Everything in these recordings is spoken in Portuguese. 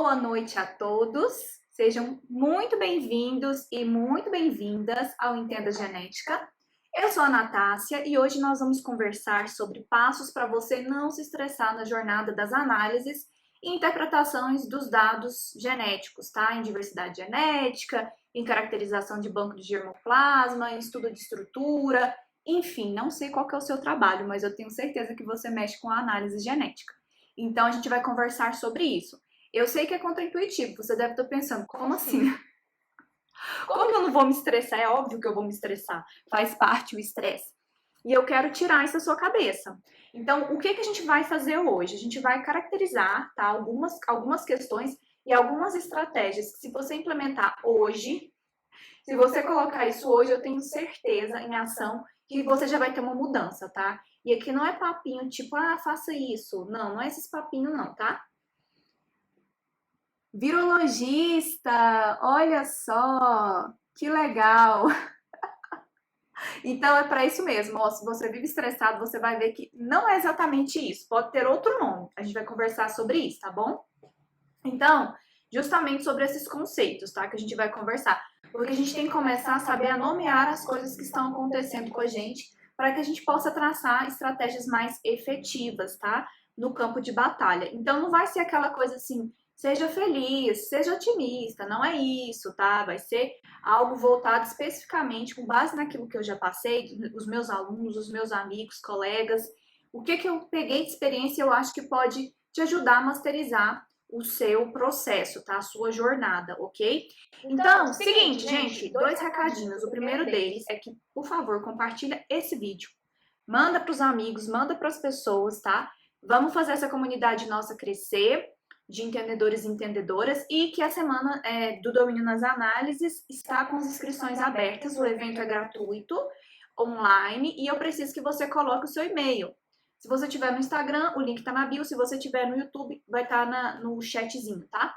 Boa noite a todos, sejam muito bem-vindos e muito bem-vindas ao Entenda Genética. Eu sou a Natácia e hoje nós vamos conversar sobre passos para você não se estressar na jornada das análises e interpretações dos dados genéticos, tá? Em diversidade genética, em caracterização de banco de germoplasma, em estudo de estrutura, enfim, não sei qual que é o seu trabalho, mas eu tenho certeza que você mexe com a análise genética. Então a gente vai conversar sobre isso. Eu sei que é contraintuitivo, você deve estar pensando, como assim? Como eu não vou me estressar? É óbvio que eu vou me estressar, faz parte o estresse. E eu quero tirar isso da sua cabeça. Então, o que a gente vai fazer hoje? A gente vai caracterizar, tá, algumas questões e algumas estratégias que, se você implementar hoje, se você colocar isso hoje, eu tenho certeza em ação que você já vai ter uma mudança, tá? E aqui não é papinho tipo, faça isso. Não, não é esses papinhos não, tá? Virologista, olha só, que legal. Então é para isso mesmo, ó, se você vive estressado, você vai ver que não é exatamente isso, pode ter outro nome. A gente vai conversar sobre isso, tá bom? Então, justamente sobre esses conceitos, tá? Que a gente vai conversar. Porque a gente tem que começar a saber a nomear as coisas que estão acontecendo com a gente, para que a gente possa traçar estratégias mais efetivas, tá? No campo de batalha. Então, não vai ser aquela coisa assim, seja feliz, seja otimista, não é isso, tá? Vai ser algo voltado especificamente com base naquilo que eu já passei, os meus alunos, os meus amigos, colegas, o que eu peguei de experiência eu acho que pode te ajudar a masterizar o seu processo, tá? A sua jornada, ok? Então, seguinte, gente, dois recadinhos. O primeiro deles é que, por favor, compartilha esse vídeo. Manda para os amigos, manda para as pessoas, tá? Vamos fazer essa comunidade nossa crescer, de entendedores e entendedoras, e que a semana do Domínio nas Análises está com as inscrições abertas. O evento é gratuito, online, e eu preciso que você coloque o seu e-mail. Se você tiver no Instagram, o link tá na bio. Se você tiver no YouTube, vai estar no chatzinho, tá?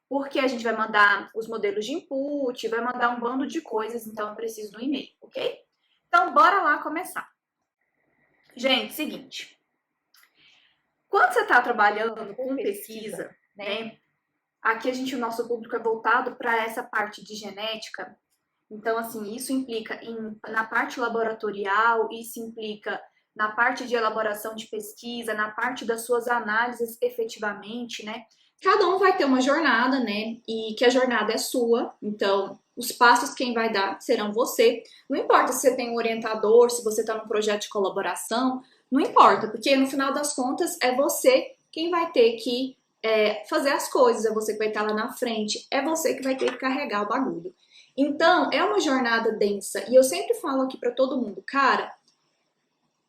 Porque a gente vai mandar os modelos de input, vai mandar um bando de coisas, então eu preciso do e-mail, ok? Então, bora lá começar. Gente, seguinte. Quando você está trabalhando com pesquisa, né? Aqui o nosso público é voltado para essa parte de genética. Então, assim, isso implica na parte laboratorial, isso implica na parte de elaboração de pesquisa, na parte das suas análises efetivamente, né? Cada um vai ter uma jornada, né? E que a jornada é sua, então os passos quem vai dar serão você. Não importa se você tem um orientador, se você está num projeto de colaboração, não importa, porque no final das contas é você quem vai ter que fazer as coisas, é você que vai estar lá na frente, é você que vai ter que carregar o bagulho. Então, é uma jornada densa, e eu sempre falo aqui para todo mundo, cara,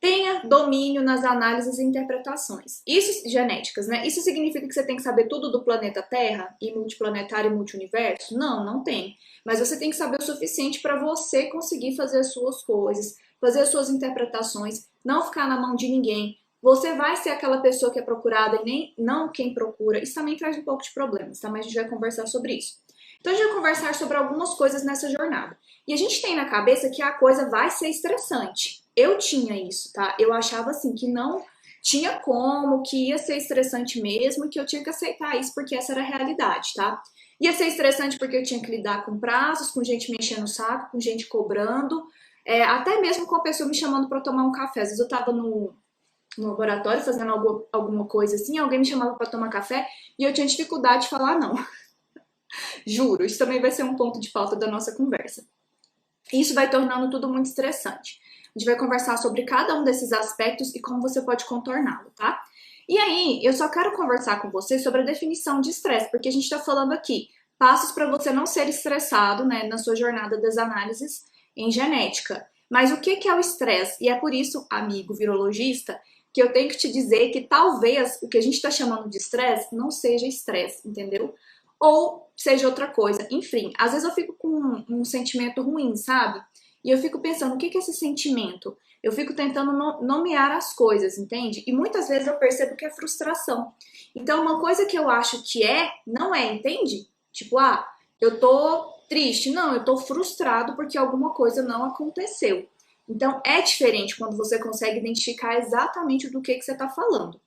tenha domínio nas análises e interpretações. Isso, genéticas, né? Isso significa que você tem que saber tudo do planeta Terra e multiplanetário e multiuniverso? Não, não tem. Mas você tem que saber o suficiente para você conseguir fazer as suas coisas, fazer as suas interpretações, não ficar na mão de ninguém. Você vai ser aquela pessoa que é procurada e nem não quem procura. Isso também traz um pouco de problemas, tá? Mas a gente vai conversar sobre isso. Então a gente vai conversar sobre algumas coisas nessa jornada. E a gente tem na cabeça que a coisa vai ser estressante. Eu tinha isso, tá? Eu achava assim que não tinha como, que ia ser estressante mesmo, que eu tinha que aceitar isso porque essa era a realidade, tá? Ia ser estressante porque eu tinha que lidar com prazos, com gente me enchendo o saco, com gente cobrando, até mesmo com a pessoa me chamando para tomar um café. Às vezes eu tava no laboratório fazendo alguma coisa assim, alguém me chamava para tomar café e eu tinha dificuldade de falar não. Juro, isso também vai ser um ponto de pauta da nossa conversa. Isso vai tornando tudo muito estressante. A gente vai conversar sobre cada um desses aspectos e como você pode contorná-lo, tá? E aí, eu só quero conversar com você sobre a definição de estresse, porque a gente está falando aqui passos para você não ser estressado, né, na sua jornada das análises em genética. Mas o que é o estresse? E é por isso, amigo virologista, que eu tenho que te dizer que talvez o que a gente está chamando de estresse não seja estresse, entendeu? Ou seja outra coisa. Enfim, às vezes eu fico com um sentimento ruim, sabe? E eu fico pensando, o que é esse sentimento? Eu fico tentando nomear as coisas, entende? E muitas vezes eu percebo que é frustração. Então, uma coisa que eu acho que não é, entende? Tipo, eu tô triste. Não, eu tô frustrado porque alguma coisa não aconteceu. Então, é diferente quando você consegue identificar exatamente do que você tá falando.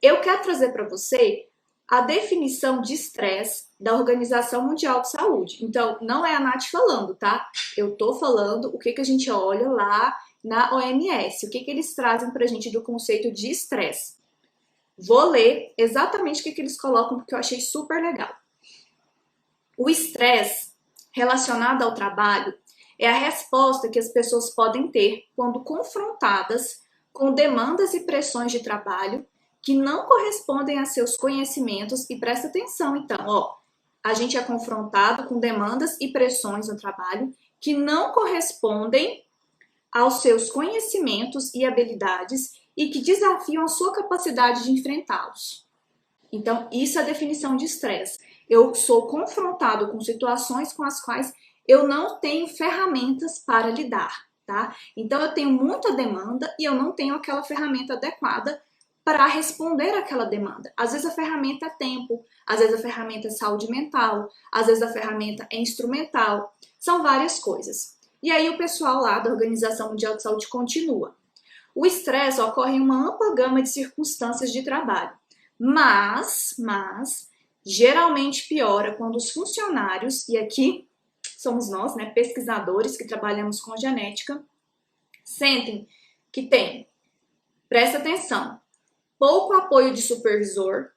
Eu quero trazer para você a definição de estresse da Organização Mundial de Saúde. Então, não é a Nath falando, tá? Eu tô falando o que a gente olha lá na OMS, o que eles trazem pra gente do conceito de estresse. Vou ler exatamente o que eles colocam, porque eu achei super legal. O estresse relacionado ao trabalho é a resposta que as pessoas podem ter quando confrontadas com demandas e pressões de trabalho que não correspondem a seus conhecimentos. E presta atenção, então, ó, a gente é confrontado com demandas e pressões no trabalho que não correspondem aos seus conhecimentos e habilidades e que desafiam a sua capacidade de enfrentá-los. Então, isso é a definição de estresse. Eu sou confrontado com situações com as quais eu não tenho ferramentas para lidar, tá? Então, eu tenho muita demanda e eu não tenho aquela ferramenta adequada para responder àquela demanda. Às vezes a ferramenta é tempo, às vezes a ferramenta é saúde mental, às vezes a ferramenta é instrumental. São várias coisas. E aí o pessoal lá da Organização Mundial de Saúde continua. O estresse ocorre em uma ampla gama de circunstâncias de trabalho, mas geralmente piora quando os funcionários, e aqui somos nós, né, pesquisadores que trabalhamos com genética, sentem que tem, presta atenção, pouco apoio de supervisor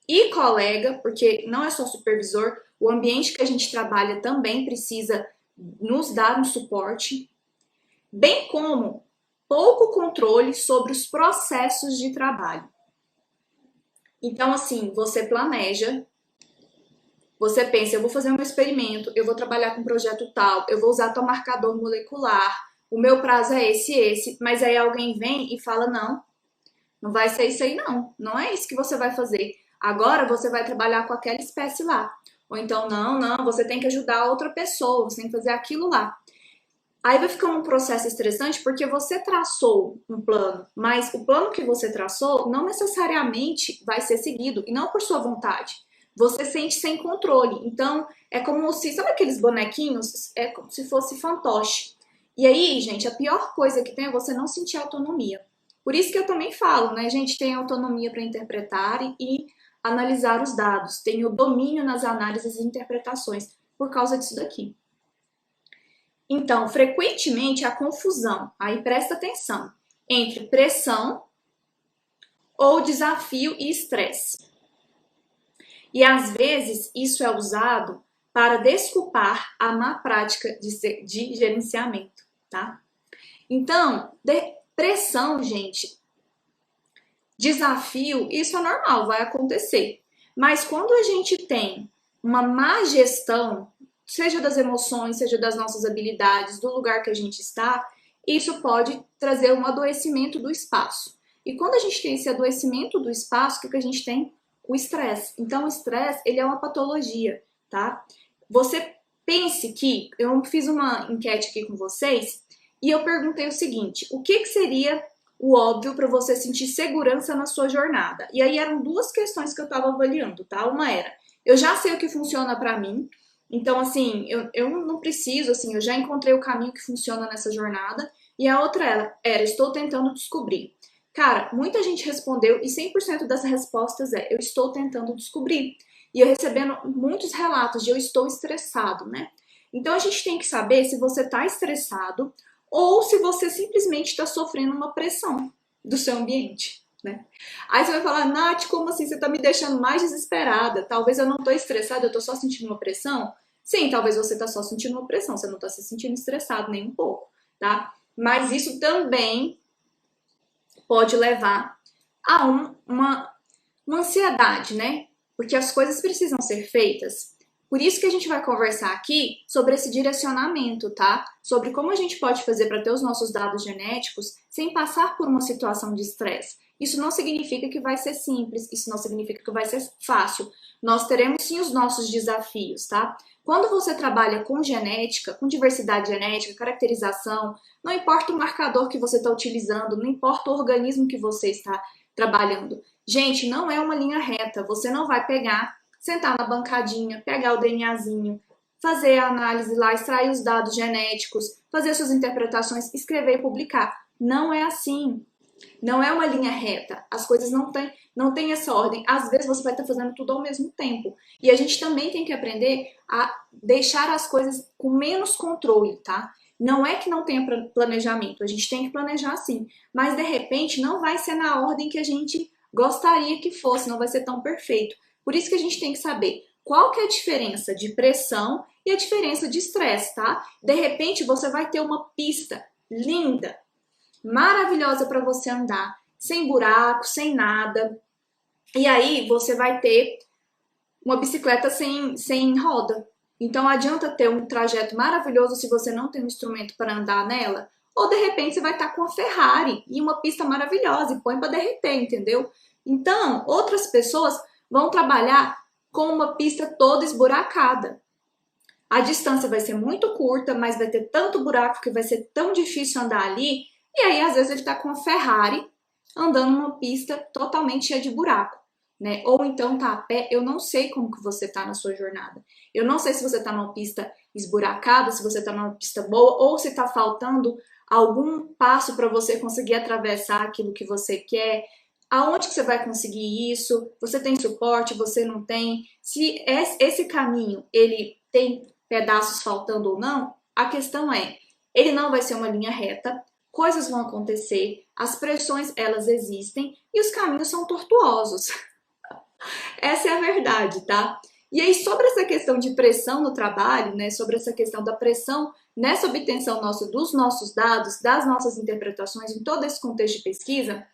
e colega, porque não é só supervisor, o ambiente que a gente trabalha também precisa nos dar um suporte, bem como pouco controle sobre os processos de trabalho. Então, assim, você planeja, você pensa, eu vou fazer um experimento, eu vou trabalhar com um projeto tal, eu vou usar tal marcador molecular, o meu prazo é esse, mas aí alguém vem e fala, não vai ser isso aí não é isso que você vai fazer. Agora você vai trabalhar com aquela espécie lá. Ou então, não, você tem que ajudar outra pessoa, você tem que fazer aquilo lá. Aí vai ficar um processo estressante porque você traçou um plano, mas o plano que você traçou não necessariamente vai ser seguido, e não por sua vontade. Você sente sem controle. Então, é como se, sabe aqueles bonequinhos? É como se fosse fantoche. E aí, gente, a pior coisa que tem é você não sentir autonomia. Por isso que eu também falo, né, gente, tem autonomia para interpretar e analisar os dados, tem o domínio nas análises e interpretações por causa disso daqui. Então, frequentemente a confusão, aí presta atenção, entre pressão ou desafio e estresse. E às vezes isso é usado para desculpar a má prática de gerenciamento, tá? Então, pressão, gente, desafio, isso é normal, vai acontecer. Mas quando a gente tem uma má gestão, seja das emoções, seja das nossas habilidades, do lugar que a gente está, isso pode trazer um adoecimento do espaço. E quando a gente tem esse adoecimento do espaço, o que a gente tem? O estresse. Então, o estresse, ele é uma patologia, tá? Você pense que, eu fiz uma enquete aqui com vocês, e eu perguntei o seguinte, o que seria o óbvio para você sentir segurança na sua jornada? E aí eram duas questões que eu estava avaliando, tá? Uma era, eu já sei o que funciona para mim, então, assim, eu não preciso, assim, eu já encontrei o caminho que funciona nessa jornada. E a outra era estou tentando descobrir. Cara, muita gente respondeu e 100% das respostas é, eu estou tentando descobrir. E eu recebendo muitos relatos de eu estou estressado, né? Então, a gente tem que saber se você está estressado ou se você simplesmente está sofrendo uma pressão do seu ambiente, né? Aí você vai falar, Nath, como assim? Você está me deixando mais desesperada. Talvez eu não estou estressada, eu estou só sentindo uma pressão. Sim, talvez você está só sentindo uma pressão, você não está se sentindo estressado nem um pouco, tá? Mas isso também pode levar a uma ansiedade, né? Porque as coisas precisam ser feitas. Por isso que a gente vai conversar aqui sobre esse direcionamento, tá? Sobre como a gente pode fazer para ter os nossos dados genéticos sem passar por uma situação de estresse. Isso não significa que vai ser simples, isso não significa que vai ser fácil. Nós teremos sim os nossos desafios, tá? Quando você trabalha com genética, com diversidade genética, caracterização, não importa o marcador que você está utilizando, não importa o organismo que você está trabalhando. Gente, não é uma linha reta, você não vai pegar, sentar na bancadinha, pegar o DNAzinho, fazer a análise lá, extrair os dados genéticos, fazer suas interpretações, escrever e publicar. Não é assim. Não é uma linha reta. As coisas não têm essa ordem. Às vezes você vai estar fazendo tudo ao mesmo tempo. E a gente também tem que aprender a deixar as coisas com menos controle, tá? Não é que não tenha planejamento, a gente tem que planejar sim, mas de repente não vai ser na ordem que a gente gostaria que fosse, não vai ser tão perfeito. Por isso que a gente tem que saber qual que é a diferença de pressão e a diferença de estresse, tá? De repente você vai ter uma pista linda, maravilhosa para você andar, sem buraco, sem nada. E aí você vai ter uma bicicleta sem roda. Então adianta ter um trajeto maravilhoso se você não tem um instrumento para andar nela, ou de repente você vai estar com a Ferrari e uma pista maravilhosa e põe para derreter, entendeu? Então, outras pessoas vão trabalhar com uma pista toda esburacada. A distância vai ser muito curta, mas vai ter tanto buraco que vai ser tão difícil andar ali. E aí, às vezes, ele está com a Ferrari andando numa pista totalmente cheia de buraco, né? Ou então tá a pé. Eu não sei como que você tá na sua jornada. Eu não sei se você tá numa pista esburacada, se você tá numa pista boa, ou se tá faltando algum passo para você conseguir atravessar aquilo que você quer. Aonde que você vai conseguir isso? Você tem suporte? Você não tem? Se esse caminho ele tem pedaços faltando ou não, a questão é, ele não vai ser uma linha reta, coisas vão acontecer, as pressões elas existem e os caminhos são tortuosos. Essa é a verdade, tá? E aí, sobre essa questão de pressão no trabalho, né, sobre essa questão da pressão nessa obtenção dos nossos dados, das nossas interpretações, em todo esse contexto de pesquisa,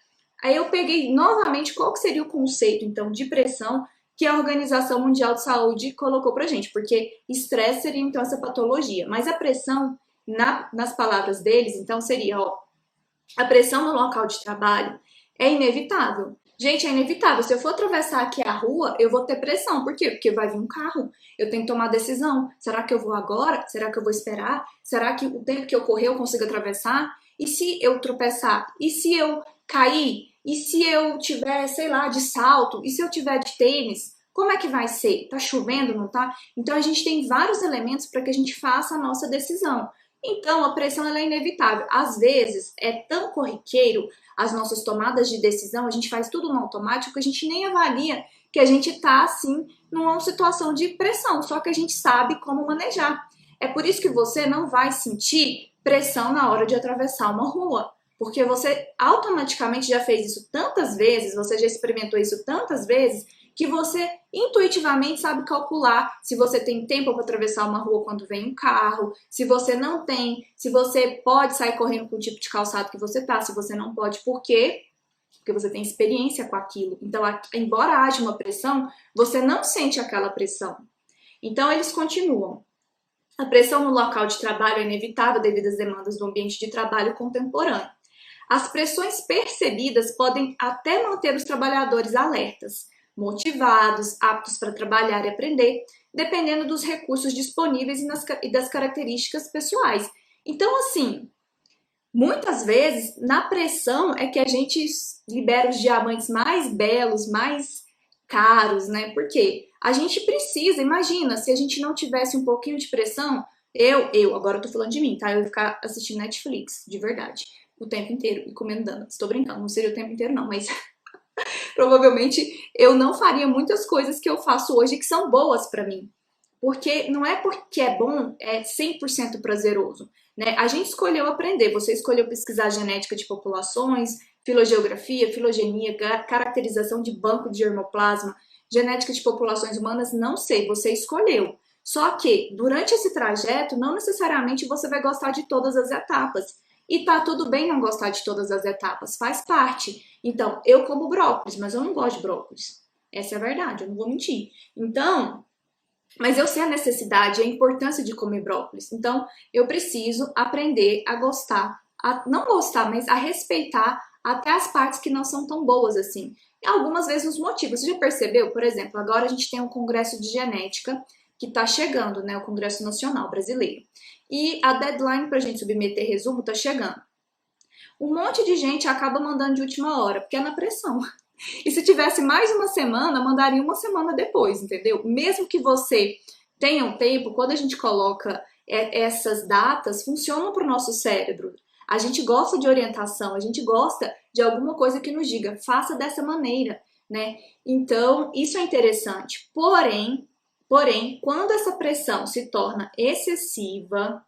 aí eu peguei novamente qual que seria o conceito, então, de pressão que a Organização Mundial de Saúde colocou pra gente, porque estresse seria, então, essa patologia. Mas a pressão, nas palavras deles, então, seria, ó, a pressão no local de trabalho é inevitável. Gente, é inevitável. Se eu for atravessar aqui a rua, eu vou ter pressão. Por quê? Porque vai vir um carro. Eu tenho que tomar decisão. Será que eu vou agora? Será que eu vou esperar? Será que o tempo que eu correr eu consigo atravessar? E se eu tropeçar? E se eu cair? E se eu tiver, sei lá, de salto? E se eu tiver de tênis? Como é que vai ser? Tá chovendo, não tá? Então a gente tem vários elementos para que a gente faça a nossa decisão. Então a pressão ela é inevitável. Às vezes é tão corriqueiro as nossas tomadas de decisão, a gente faz tudo no automático que a gente nem avalia que a gente tá assim numa situação de pressão, só que a gente sabe como manejar. É por isso que você não vai sentir pressão na hora de atravessar uma rua. Porque você automaticamente já fez isso tantas vezes, você já experimentou isso tantas vezes, que você intuitivamente sabe calcular se você tem tempo para atravessar uma rua quando vem um carro, se você não tem, se você pode sair correndo com o tipo de calçado que você tá, se você não pode, por quê? Porque você tem experiência com aquilo. Então, embora haja uma pressão, você não sente aquela pressão. Então, eles continuam. A pressão no local de trabalho é inevitável devido às demandas do ambiente de trabalho contemporâneo. As pressões percebidas podem até manter os trabalhadores alertas, motivados, aptos para trabalhar e aprender, dependendo dos recursos disponíveis e das características pessoais. Então, assim, muitas vezes, na pressão é que a gente libera os diamantes mais belos, mais caros, né? Porque a gente precisa, imagina, se a gente não tivesse um pouquinho de pressão, agora eu tô falando de mim, tá? Eu ia ficar assistindo Netflix, de verdade, o tempo inteiro e comendo donuts. Estou brincando, não seria o tempo inteiro não, mas provavelmente eu não faria muitas coisas que eu faço hoje que são boas para mim. Porque não é porque é bom, é 100% prazeroso, né? A gente escolheu aprender, você escolheu pesquisar genética de populações, filogeografia, filogenia, caracterização de banco de germoplasma, genética de populações humanas, não sei, você escolheu. Só que durante esse trajeto, não necessariamente você vai gostar de todas as etapas. E tá tudo bem não gostar de todas as etapas, faz parte. Então, eu como brócolis, mas eu não gosto de brócolis. Essa é a verdade, eu não vou mentir. Então, mas eu sei a necessidade e a importância de comer brócolis. Então, eu preciso aprender a gostar, a não gostar, mas a respeitar até as partes que não são tão boas assim. E algumas vezes os motivos. Você já percebeu? Por exemplo, agora a gente tem um congresso de genética que está chegando, né? O Congresso Nacional Brasileiro. E a deadline para a gente submeter resumo está chegando. Um monte de gente acaba mandando de última hora, porque é na pressão. E se tivesse mais uma semana, mandaria uma semana depois, entendeu? Mesmo que você tenha um tempo, quando a gente coloca essas datas, funcionam para o nosso cérebro. A gente gosta de orientação, a gente gosta de alguma coisa que nos diga, faça dessa maneira, né? Então, isso é interessante. Porém, quando essa pressão se torna excessiva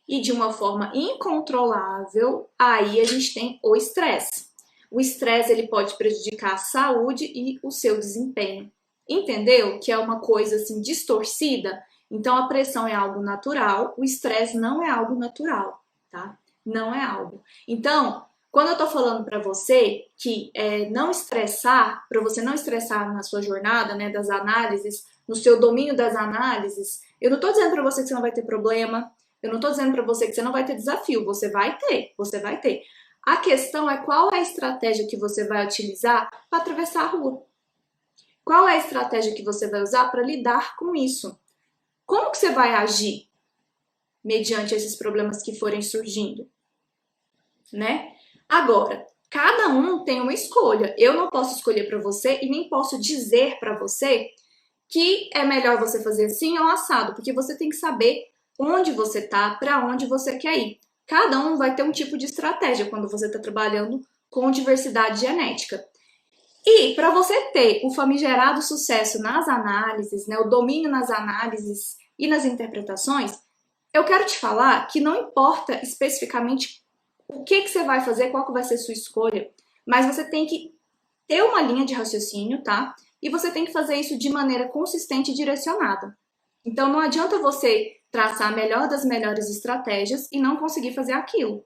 e de uma forma incontrolável, aí a gente tem o estresse. O estresse ele pode prejudicar a saúde e o seu desempenho. Entendeu? Que é uma coisa assim distorcida. Então a pressão é algo natural, o estresse não é algo natural, tá? Não é algo. Então, quando eu tô falando para você que não estressar, para você não estressar na sua jornada, né, das análises, no seu domínio das análises, eu não tô dizendo para você que você não vai ter problema, eu não tô dizendo para você que você não vai ter desafio, você vai ter, você vai ter. A questão é qual é a estratégia que você vai utilizar para atravessar a rua. Qual é a estratégia que você vai usar para lidar com isso? Como que você vai agir mediante esses problemas que forem surgindo, né? Agora, cada um tem uma escolha. Eu não posso escolher para você e nem posso dizer para você que é melhor você fazer assim ou assado, porque você tem que saber onde você tá, para onde você quer ir. Cada um vai ter um tipo de estratégia quando você está trabalhando com diversidade genética. E para você ter o famigerado sucesso nas análises, né, o domínio nas análises e nas interpretações, eu quero te falar que não importa especificamente o que você vai fazer, qual que vai ser sua escolha, mas você tem que ter uma linha de raciocínio, tá? E você tem que fazer isso de maneira consistente e direcionada. Então não adianta você traçar a melhor das melhores estratégias e não conseguir fazer aquilo.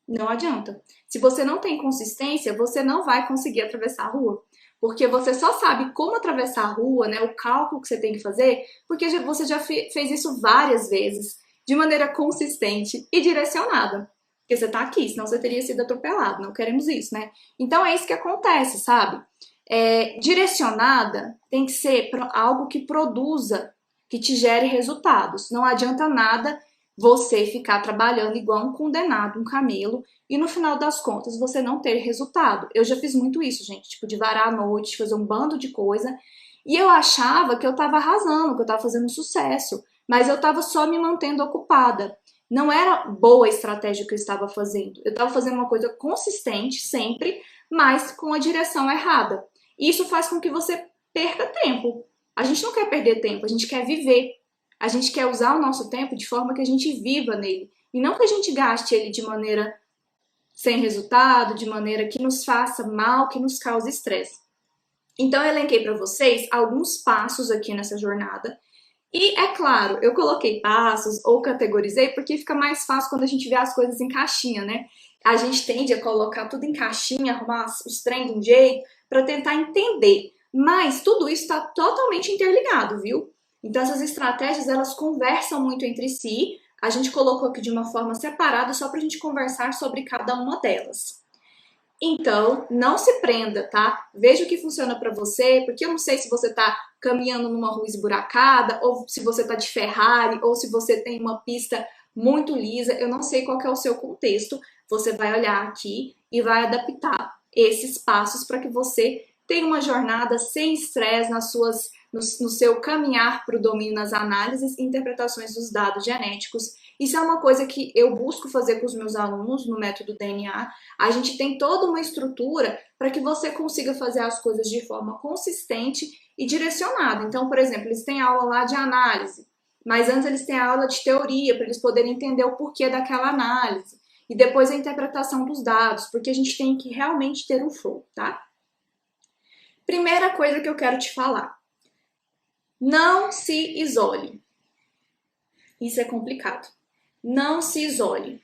Não adianta. Se você não tem consistência, você não vai conseguir atravessar a rua. Porque você só sabe como atravessar a rua, né, o cálculo que você tem que fazer, porque você já fez isso várias vezes, de maneira consistente e direcionada. Porque você tá aqui, senão você teria sido atropelado. Não queremos isso, né? Então é isso que acontece, sabe? Direcionada tem que ser algo que produza, que te gere resultados. Não adianta nada você ficar trabalhando igual um condenado, um camelo, e no final das contas você não ter resultado. Eu já fiz muito isso, gente, tipo, de varar a noite, de fazer um bando de coisa, e eu achava que eu tava arrasando, que eu tava fazendo sucesso, mas eu tava só me mantendo ocupada. Não era boa a estratégia que eu estava fazendo. Eu estava fazendo uma coisa consistente, sempre, mas com a direção errada. E isso faz com que você perca tempo. A gente não quer perder tempo, a gente quer viver. A gente quer usar o nosso tempo de forma que a gente viva nele. E não que a gente gaste ele de maneira sem resultado, de maneira que nos faça mal, que nos cause estresse. Então, eu elenquei para vocês alguns passos aqui nessa jornada. E, é claro, eu coloquei passos ou categorizei porque fica mais fácil quando a gente vê as coisas em caixinha, né? A gente tende a colocar tudo em caixinha, arrumar os trem de um jeito para tentar entender. Mas tudo isso está totalmente interligado, viu? Então, essas estratégias, elas conversam muito entre si. A gente colocou aqui de uma forma separada só para a gente conversar sobre cada uma delas. Então, não se prenda, tá? Veja o que funciona para você, porque eu não sei se você tá caminhando numa rua esburacada, ou se você tá de Ferrari, ou se você tem uma pista muito lisa, eu não sei qual que é o seu contexto. Você vai olhar aqui e vai adaptar esses passos para que você tenha uma jornada sem estresse no seu caminhar para o domínio nas análises e interpretações dos dados genéticos. Isso é uma coisa que eu busco fazer com os meus alunos no método DNA. A gente tem toda uma estrutura para que você consiga fazer as coisas de forma consistente e direcionada. Então, por exemplo, eles têm aula lá de análise, mas antes eles têm a aula de teoria para eles poderem entender o porquê daquela análise. E depois a interpretação dos dados, porque a gente tem que realmente ter um flow, tá? Primeira coisa que eu quero te falar. Não se isole. Isso é complicado. Não se isole.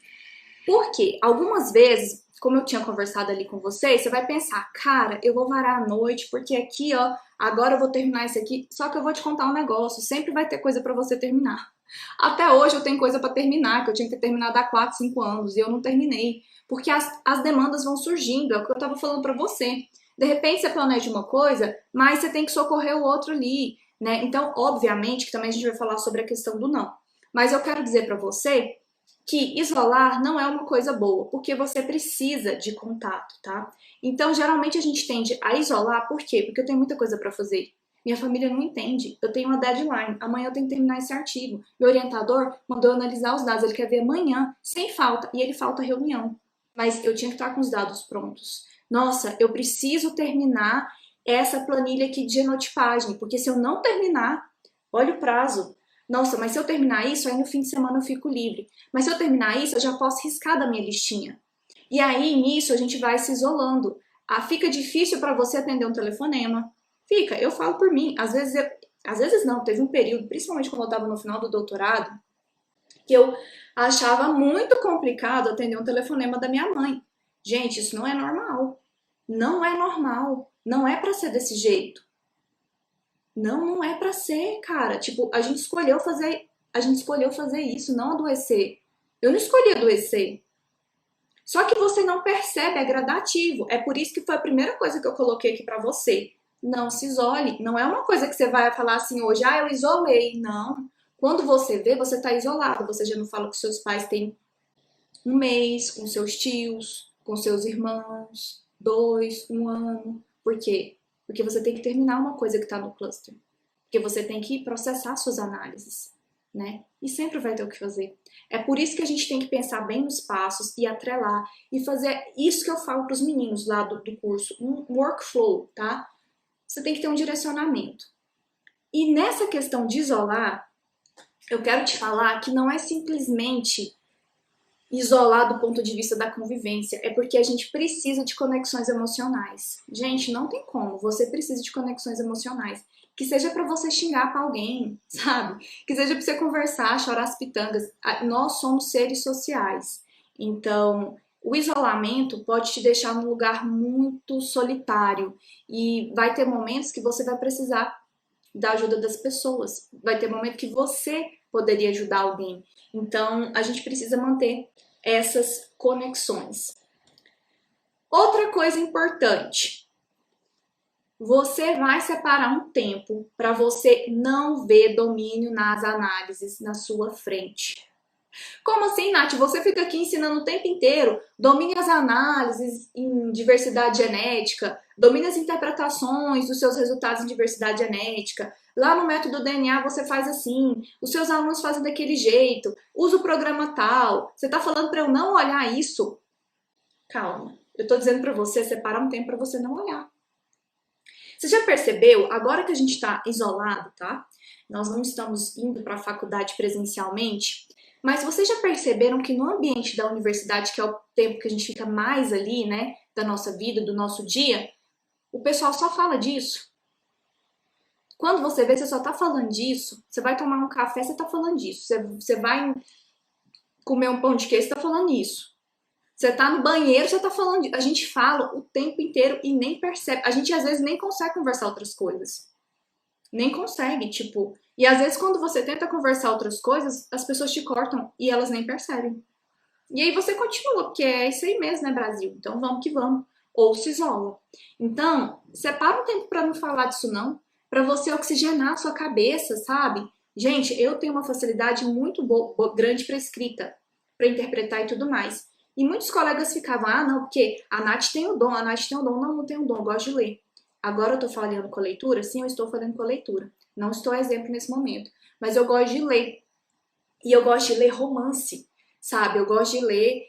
Por quê? Algumas vezes, como eu tinha conversado ali com vocês, você vai pensar, cara, eu vou varar a noite, porque aqui, ó, agora eu vou terminar isso aqui. Só que eu vou te contar um negócio, sempre vai ter coisa pra você terminar. Até hoje eu tenho coisa pra terminar, que eu tinha que ter terminado há 4, 5 anos, e eu não terminei. Porque as demandas vão surgindo, é o que eu tava falando pra você. De repente você planeja uma coisa, mas você tem que socorrer o outro ali, né? Então, obviamente, que também a gente vai falar sobre a questão do não. Mas eu quero dizer pra você que isolar não é uma coisa boa, porque você precisa de contato, tá? Então, geralmente a gente tende a isolar, por quê? Porque eu tenho muita coisa para fazer. Minha família não entende. Eu tenho uma deadline. Amanhã eu tenho que terminar esse artigo. Meu orientador mandou eu analisar os dados. Ele quer ver amanhã, sem falta. E ele falta reunião. mas eu tinha que estar com os dados prontos. Nossa, eu preciso terminar essa planilha aqui de genotipagem, porque se eu não terminar, olha o prazo. Nossa, mas se eu terminar isso, aí no fim de semana eu fico livre. Mas se eu terminar isso, eu já posso riscar da minha listinha. E aí, nisso, a gente vai se isolando. Ah, fica difícil para você atender um telefonema. Fica, eu falo por mim. Às vezes não, teve um período, principalmente quando eu estava no final do doutorado, que eu achava muito complicado atender um telefonema da minha mãe. Gente, isso não é normal. Não é normal. Não é para ser desse jeito. Não, não é pra ser, cara. Tipo, a gente escolheu fazer isso, não adoecer. Eu não escolhi adoecer. Só que você não percebe, é gradativo. É por isso que foi a primeira coisa que eu coloquei aqui pra você. Não se isole. Não é uma coisa que você vai falar assim hoje, ah, eu isolei. Não. Quando você vê, você tá isolado. Você já não fala com seus pais tem um mês, com seus tios, com seus irmãos, 2, um ano. Por quê? Porque você tem que terminar uma coisa que está no cluster. Porque você tem que processar suas análises, né? E sempre vai ter o que fazer. É por isso que a gente tem que pensar bem nos passos e atrelar e fazer isso que eu falo para os meninos lá do curso, um workflow, tá? Você tem que ter um direcionamento. E nessa questão de isolar, eu quero te falar que não é simplesmente isolar do ponto de vista da convivência, é porque a gente precisa de conexões emocionais. Gente, não tem como, você precisa de conexões emocionais. Que seja para você xingar para alguém, sabe? Que seja para você conversar, chorar as pitangas. Nós somos seres sociais. Então, o isolamento pode te deixar num lugar muito solitário e vai ter momentos que você vai precisar da ajuda das pessoas. Vai ter momento que você poderia ajudar alguém. Então, a gente precisa manter essas conexões. Outra coisa importante, você vai separar um tempo para você não ver domínio nas análises na sua frente. Como assim, Nath? Você fica aqui ensinando o tempo inteiro, domine as análises em diversidade genética, domine as interpretações dos seus resultados em diversidade genética. Lá no método DNA você faz assim, os seus alunos fazem daquele jeito, usa o programa tal. Você está falando para eu não olhar isso? Calma, eu estou dizendo para você separar um tempo para você não olhar. Você já percebeu, agora que a gente está isolado, tá? Nós não estamos indo para a faculdade presencialmente, mas vocês já perceberam que no ambiente da universidade, que é o tempo que a gente fica mais ali, né, da nossa vida, do nosso dia, o pessoal só fala disso. Quando você vê, você só tá falando disso, você vai tomar um café, você tá falando disso. Você vai comer um pão de queijo, você tá falando isso. Você tá no banheiro, você tá falando disso. A gente fala o tempo inteiro e nem percebe. A gente às vezes nem consegue conversar outras coisas. Nem consegue, tipo. E às vezes quando você tenta conversar outras coisas, as pessoas te cortam e elas nem percebem. E aí você continua, porque é isso aí mesmo, né, Brasil? Então vamos que vamos. Ou se isola. Então, separa um tempo pra não falar disso não, pra você oxigenar a sua cabeça, sabe? Gente, eu tenho uma facilidade muito grande pra escrita, pra interpretar e tudo mais. E muitos colegas ficavam, ah, não, porque a Nath tem o dom, a Nath tem o dom. Não, não tenho o dom, eu gosto de ler. Agora eu tô falando com a leitura? Sim, eu estou falando com a leitura. Não estou exemplo nesse momento. Mas eu gosto de ler. E eu gosto de ler romance, sabe? Eu gosto de ler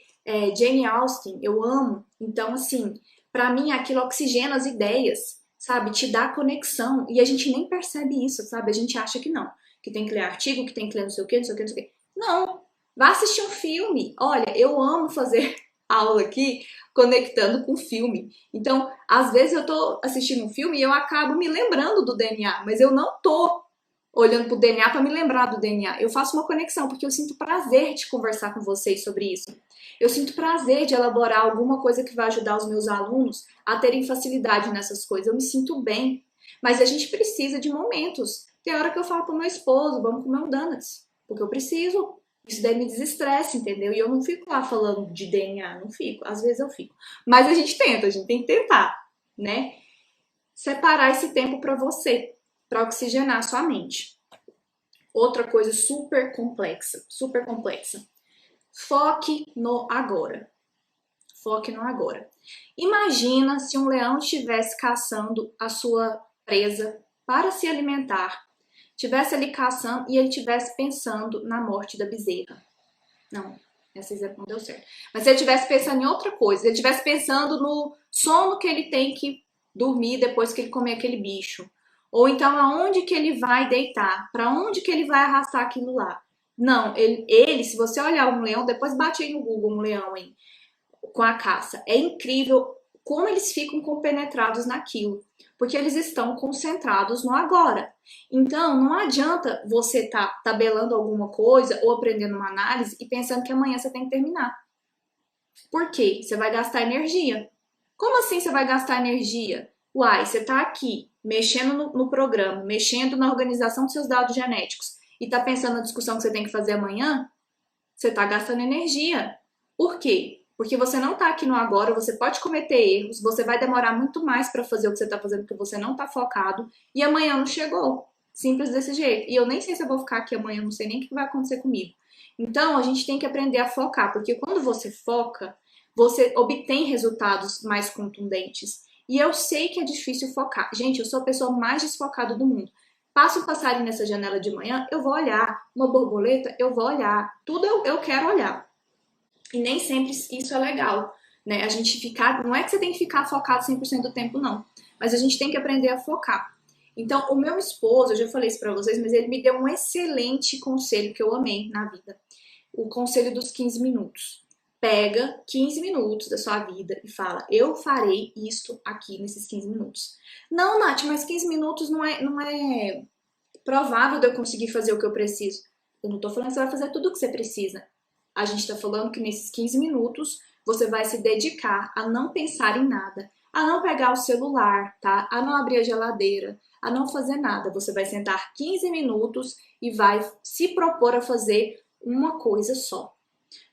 Jane Austen, eu amo. Então, assim, pra mim aquilo oxigena as ideias, sabe? Te dá conexão. E a gente nem percebe isso, sabe? A gente acha que não. Que tem que ler artigo, que tem que ler não sei o quê, não sei o quê, não sei o quê. Não! Vá assistir um filme. Olha, eu amo fazer aula aqui conectando com filme. Então, às vezes eu tô assistindo um filme e eu acabo me lembrando do DNA, mas eu não tô olhando pro DNA para me lembrar do DNA. Eu faço uma conexão porque eu sinto prazer de conversar com vocês sobre isso. Eu sinto prazer de elaborar alguma coisa que vai ajudar os meus alunos a terem facilidade nessas coisas. Eu me sinto bem. Mas a gente precisa de momentos. Tem hora que eu falo pro meu esposo, vamos comer um donuts, porque eu preciso. Isso daí me desestressa, entendeu? E eu não fico lá falando de DNA, não fico. Às vezes eu fico. Mas a gente tenta, a gente tem que tentar, né? Separar esse tempo para você, para oxigenar a sua mente. Outra coisa super complexa, super complexa. Foque no agora. Foque no agora. Imagina se um leão estivesse caçando a sua presa para se alimentar, estivesse ali caçando e ele estivesse pensando na morte da bezerra. Não. Esse exemplo não deu certo. Mas se ele estivesse pensando em outra coisa, se ele estivesse pensando no sono que ele tem que dormir depois que ele comer aquele bicho, ou então aonde que ele vai deitar, para onde que ele vai arrastar aquilo lá. Não, se você olhar um leão, depois bate aí no Google um leão aí, com a caça. É incrível como eles ficam compenetrados naquilo, porque eles estão concentrados no agora. Então, não adianta você estar tabelando alguma coisa ou aprendendo uma análise e pensando que amanhã você tem que terminar. Por quê? Você vai gastar energia. Como assim você vai gastar energia? Uai, você está aqui mexendo no programa, mexendo na organização dos seus dados genéticos e está pensando na discussão que você tem que fazer amanhã? Você está gastando energia. Por quê? Porque você não está aqui no agora, você pode cometer erros, você vai demorar muito mais para fazer o que você está fazendo porque você não está focado e amanhã não chegou. Simples desse jeito. E eu nem sei se eu vou ficar aqui amanhã, não sei nem o que vai acontecer comigo. Então, a gente tem que aprender a focar, porque quando você foca, você obtém resultados mais contundentes. E eu sei que é difícil focar. Gente, eu sou a pessoa mais desfocada do mundo. Passa um passarinho nessa janela de manhã, eu vou olhar. Uma borboleta, eu vou olhar. Tudo eu quero olhar. E nem sempre isso é legal, né? A gente ficar, não é que você tem que ficar focado 100% do tempo, não. Mas a gente tem que aprender a focar. Então, o meu esposo, eu já falei isso pra vocês, mas ele me deu um excelente conselho que eu amei na vida. O conselho dos 15 minutos. Pega 15 minutos da sua vida e fala, eu farei isto aqui nesses 15 minutos. Não, Nath, mas 15 minutos não é provável de eu conseguir fazer o que eu preciso. Eu não tô falando que você vai fazer tudo o que você precisa. A gente tá falando que nesses 15 minutos você vai se dedicar a não pensar em nada, a não pegar o celular, tá? A não abrir a geladeira, a não fazer nada. Você vai sentar 15 minutos e vai se propor a fazer uma coisa só.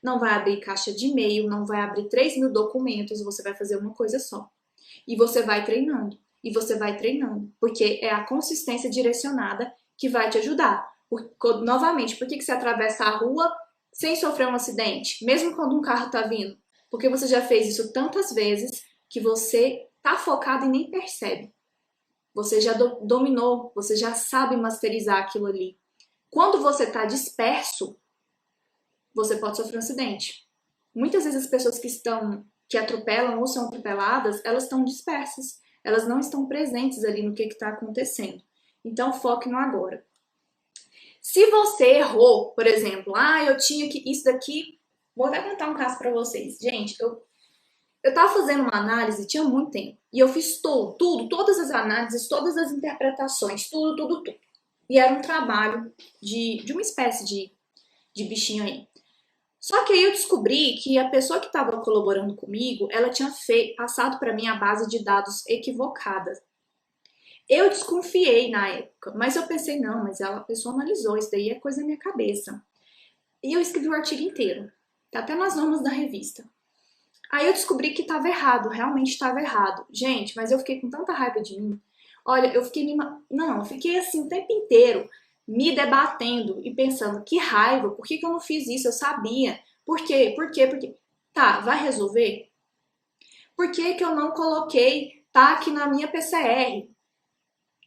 Não vai abrir caixa de e-mail, não vai abrir 3.000 documentos, você vai fazer uma coisa só. E você vai treinando, e você vai treinando, porque é a consistência direcionada que vai te ajudar. Novamente, por que você atravessa a rua sem sofrer um acidente, mesmo quando um carro tá vindo? Porque você já fez isso tantas vezes que você tá focado e nem percebe. Você já dominou, você já sabe masterizar aquilo ali. Quando você tá disperso, você pode sofrer um acidente. Muitas vezes as pessoas que atropelam ou são atropeladas, elas estão dispersas. Elas não estão presentes ali no que está acontecendo. Então, foque no agora. Se você errou, por exemplo, eu tinha que isso daqui, vou até contar um caso para vocês. Gente, eu tava fazendo uma análise, tinha muito tempo, e eu fiz todas as análises, todas as interpretações, tudo. E era um trabalho de uma espécie de bichinho aí. Só que aí eu descobri que a pessoa que estava colaborando comigo, ela tinha passado para mim a base de dados equivocada. Eu desconfiei na época, mas eu pensei, não, mas a pessoa analisou, isso daí é coisa da minha cabeça. E eu escrevi o artigo inteiro, tá até nas normas da revista. Aí eu descobri que estava errado, realmente estava errado. Gente, mas eu fiquei com tanta raiva de mim. Olha, eu fiquei assim o tempo inteiro me debatendo e pensando, que raiva, por que eu não fiz isso? Eu sabia. Por quê? Tá, vai resolver? Por que eu não coloquei TAC na minha PCR?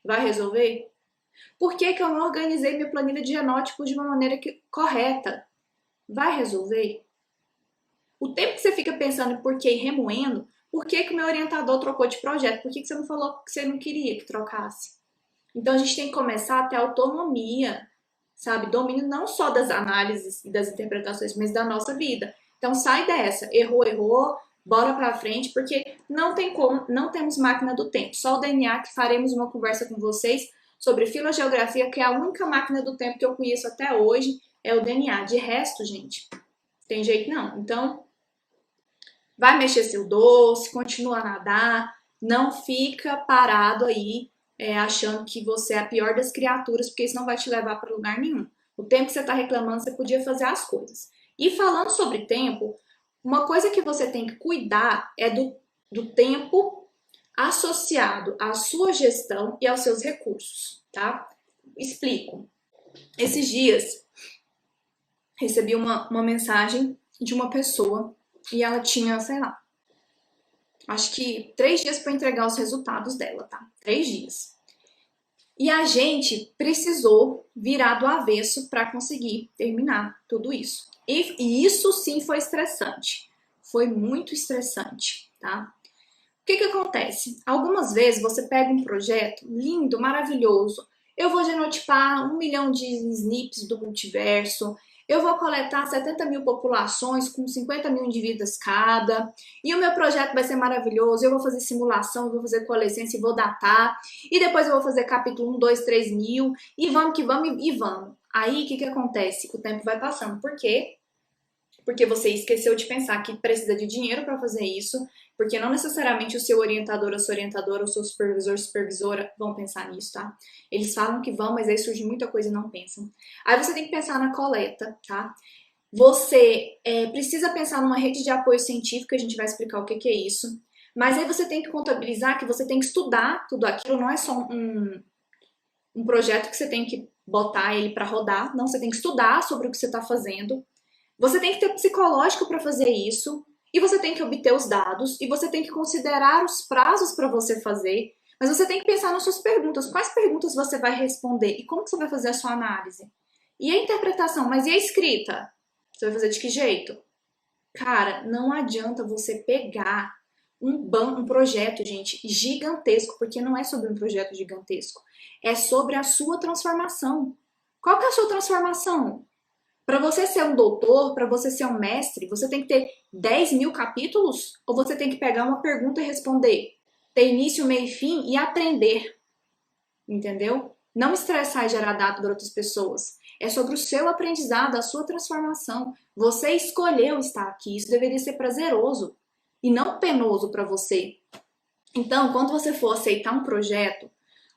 Vai resolver? Por que eu não organizei minha planilha de genótipos de uma maneira correta? Vai resolver? O tempo que você fica pensando em porquê e remoendo, por que o meu orientador trocou de projeto? Por que você não falou que você não queria que trocasse? Então a gente tem que começar a ter autonomia, sabe? Domínio não só das análises e das interpretações, mas da nossa vida. Então sai dessa, errou, bora pra frente, porque não tem como, não temos máquina do tempo. Só o DNA que faremos uma conversa com vocês sobre filogeografia, que é a única máquina do tempo que eu conheço até hoje, é o DNA. De resto, gente, tem jeito não. Então, vai mexer seu doce, continua a nadar, não fica parado aí achando que você é a pior das criaturas, porque isso não vai te levar para lugar nenhum. O tempo que você está reclamando, você podia fazer as coisas. E falando sobre tempo, uma coisa que você tem que cuidar é do tempo associado à sua gestão e aos seus recursos, tá? Explico. Esses dias, recebi uma mensagem de uma pessoa e ela tinha, sei lá, acho que 3 dias para entregar os resultados dela, tá? 3 dias. E a gente precisou virar do avesso para conseguir terminar tudo isso. E isso sim foi estressante. Foi muito estressante, tá? O que que acontece? Algumas vezes você pega um projeto lindo, maravilhoso. Eu vou genotipar 1 milhão de SNPs do multiverso. Eu vou coletar 70 mil populações com 50 mil indivíduos cada. E o meu projeto vai ser maravilhoso. Eu vou fazer simulação, eu vou fazer coalescência e vou datar. E depois eu vou fazer capítulo 1, 2, 3 mil. E vamos que vamos e vamos. Aí o que que acontece? O tempo vai passando. Por quê? Porque você esqueceu de pensar que precisa de dinheiro para fazer isso, porque não necessariamente o seu orientador, a sua orientadora, o seu supervisor, supervisora vão pensar nisso, tá? Eles falam que vão, mas aí surge muita coisa e não pensam. Aí você tem que pensar na coleta, tá? Você precisa pensar numa rede de apoio científico, a gente vai explicar o que que é isso. Mas aí você tem que contabilizar que você tem que estudar tudo aquilo, não é só um projeto que você tem que botar ele para rodar, não, você tem que estudar sobre o que você está fazendo. Você tem que ter psicológico para fazer isso, e você tem que obter os dados, e você tem que considerar os prazos para você fazer, mas você tem que pensar nas suas perguntas. Quais perguntas você vai responder e como que você vai fazer a sua análise? E a interpretação, mas e a escrita? Você vai fazer de que jeito? Cara, não adianta você pegar um projeto, gente, gigantesco, porque não é sobre um projeto gigantesco, é sobre a sua transformação. Qual que é a sua transformação? Para você ser um doutor, para você ser um mestre, você tem que ter 10 mil capítulos? Ou você tem que pegar uma pergunta e responder? Ter início, meio e fim e aprender. Entendeu? Não estressar e gerar dado para outras pessoas. É sobre o seu aprendizado, a sua transformação. Você escolheu estar aqui. Isso deveria ser prazeroso e não penoso para você. Então, quando você for aceitar um projeto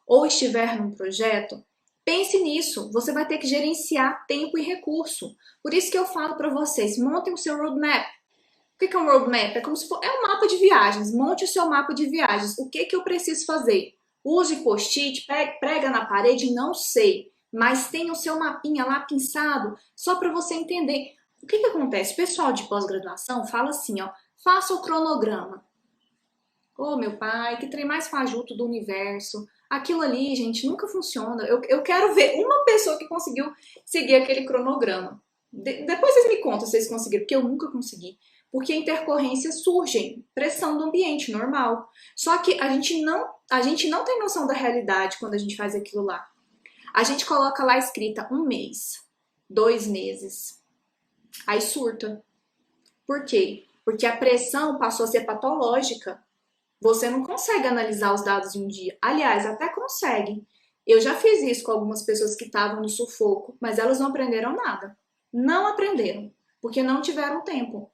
ou estiver num projeto, pense nisso, você vai ter que gerenciar tempo e recurso. Por isso que eu falo para vocês, montem o seu roadmap. O que é um roadmap? É como se for, é um mapa de viagens. Monte o seu mapa de viagens. O que eu preciso fazer? Use post-it, prega na parede, não sei. Mas tenha o seu mapinha lá pinçado, só para você entender. O que acontece? O pessoal de pós-graduação fala assim, ó, faça o cronograma. Ô, meu pai, que trem mais fajuto do universo. Aquilo ali, gente, nunca funciona. Eu quero ver uma pessoa que conseguiu seguir aquele cronograma. Depois vocês me contam se vocês conseguiram, porque eu nunca consegui. Porque intercorrências surgem, pressão do ambiente, normal. Só que a gente não tem noção da realidade quando a gente faz aquilo lá. A gente coloca lá escrita 1 mês, 2 meses. Aí surta. Por quê? Porque a pressão passou a ser patológica. Você não consegue analisar os dados em um dia. Aliás, até consegue. Eu já fiz isso com algumas pessoas que estavam no sufoco, mas elas não aprenderam nada. Não aprenderam, porque não tiveram tempo.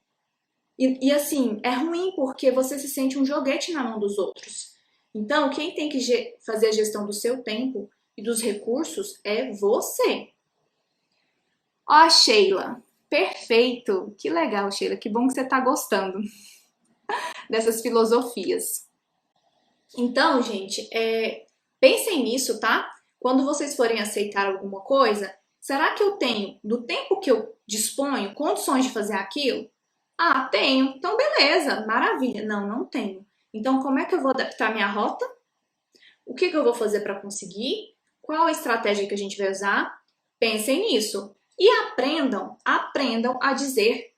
E assim, é ruim porque você se sente um joguete na mão dos outros. Então, quem tem que fazer a gestão do seu tempo e dos recursos é você. Ó, Sheila, perfeito. Que legal, Sheila. Que bom que você está gostando dessas filosofias. Então, gente, pensem nisso, tá? Quando vocês forem aceitar alguma coisa, será que eu tenho, do tempo que eu disponho, condições de fazer aquilo? Ah, tenho. Então, beleza, maravilha. Não, não tenho. Então, como é que eu vou adaptar minha rota? O que eu vou fazer para conseguir? Qual a estratégia que a gente vai usar? Pensem nisso. E aprendam a dizer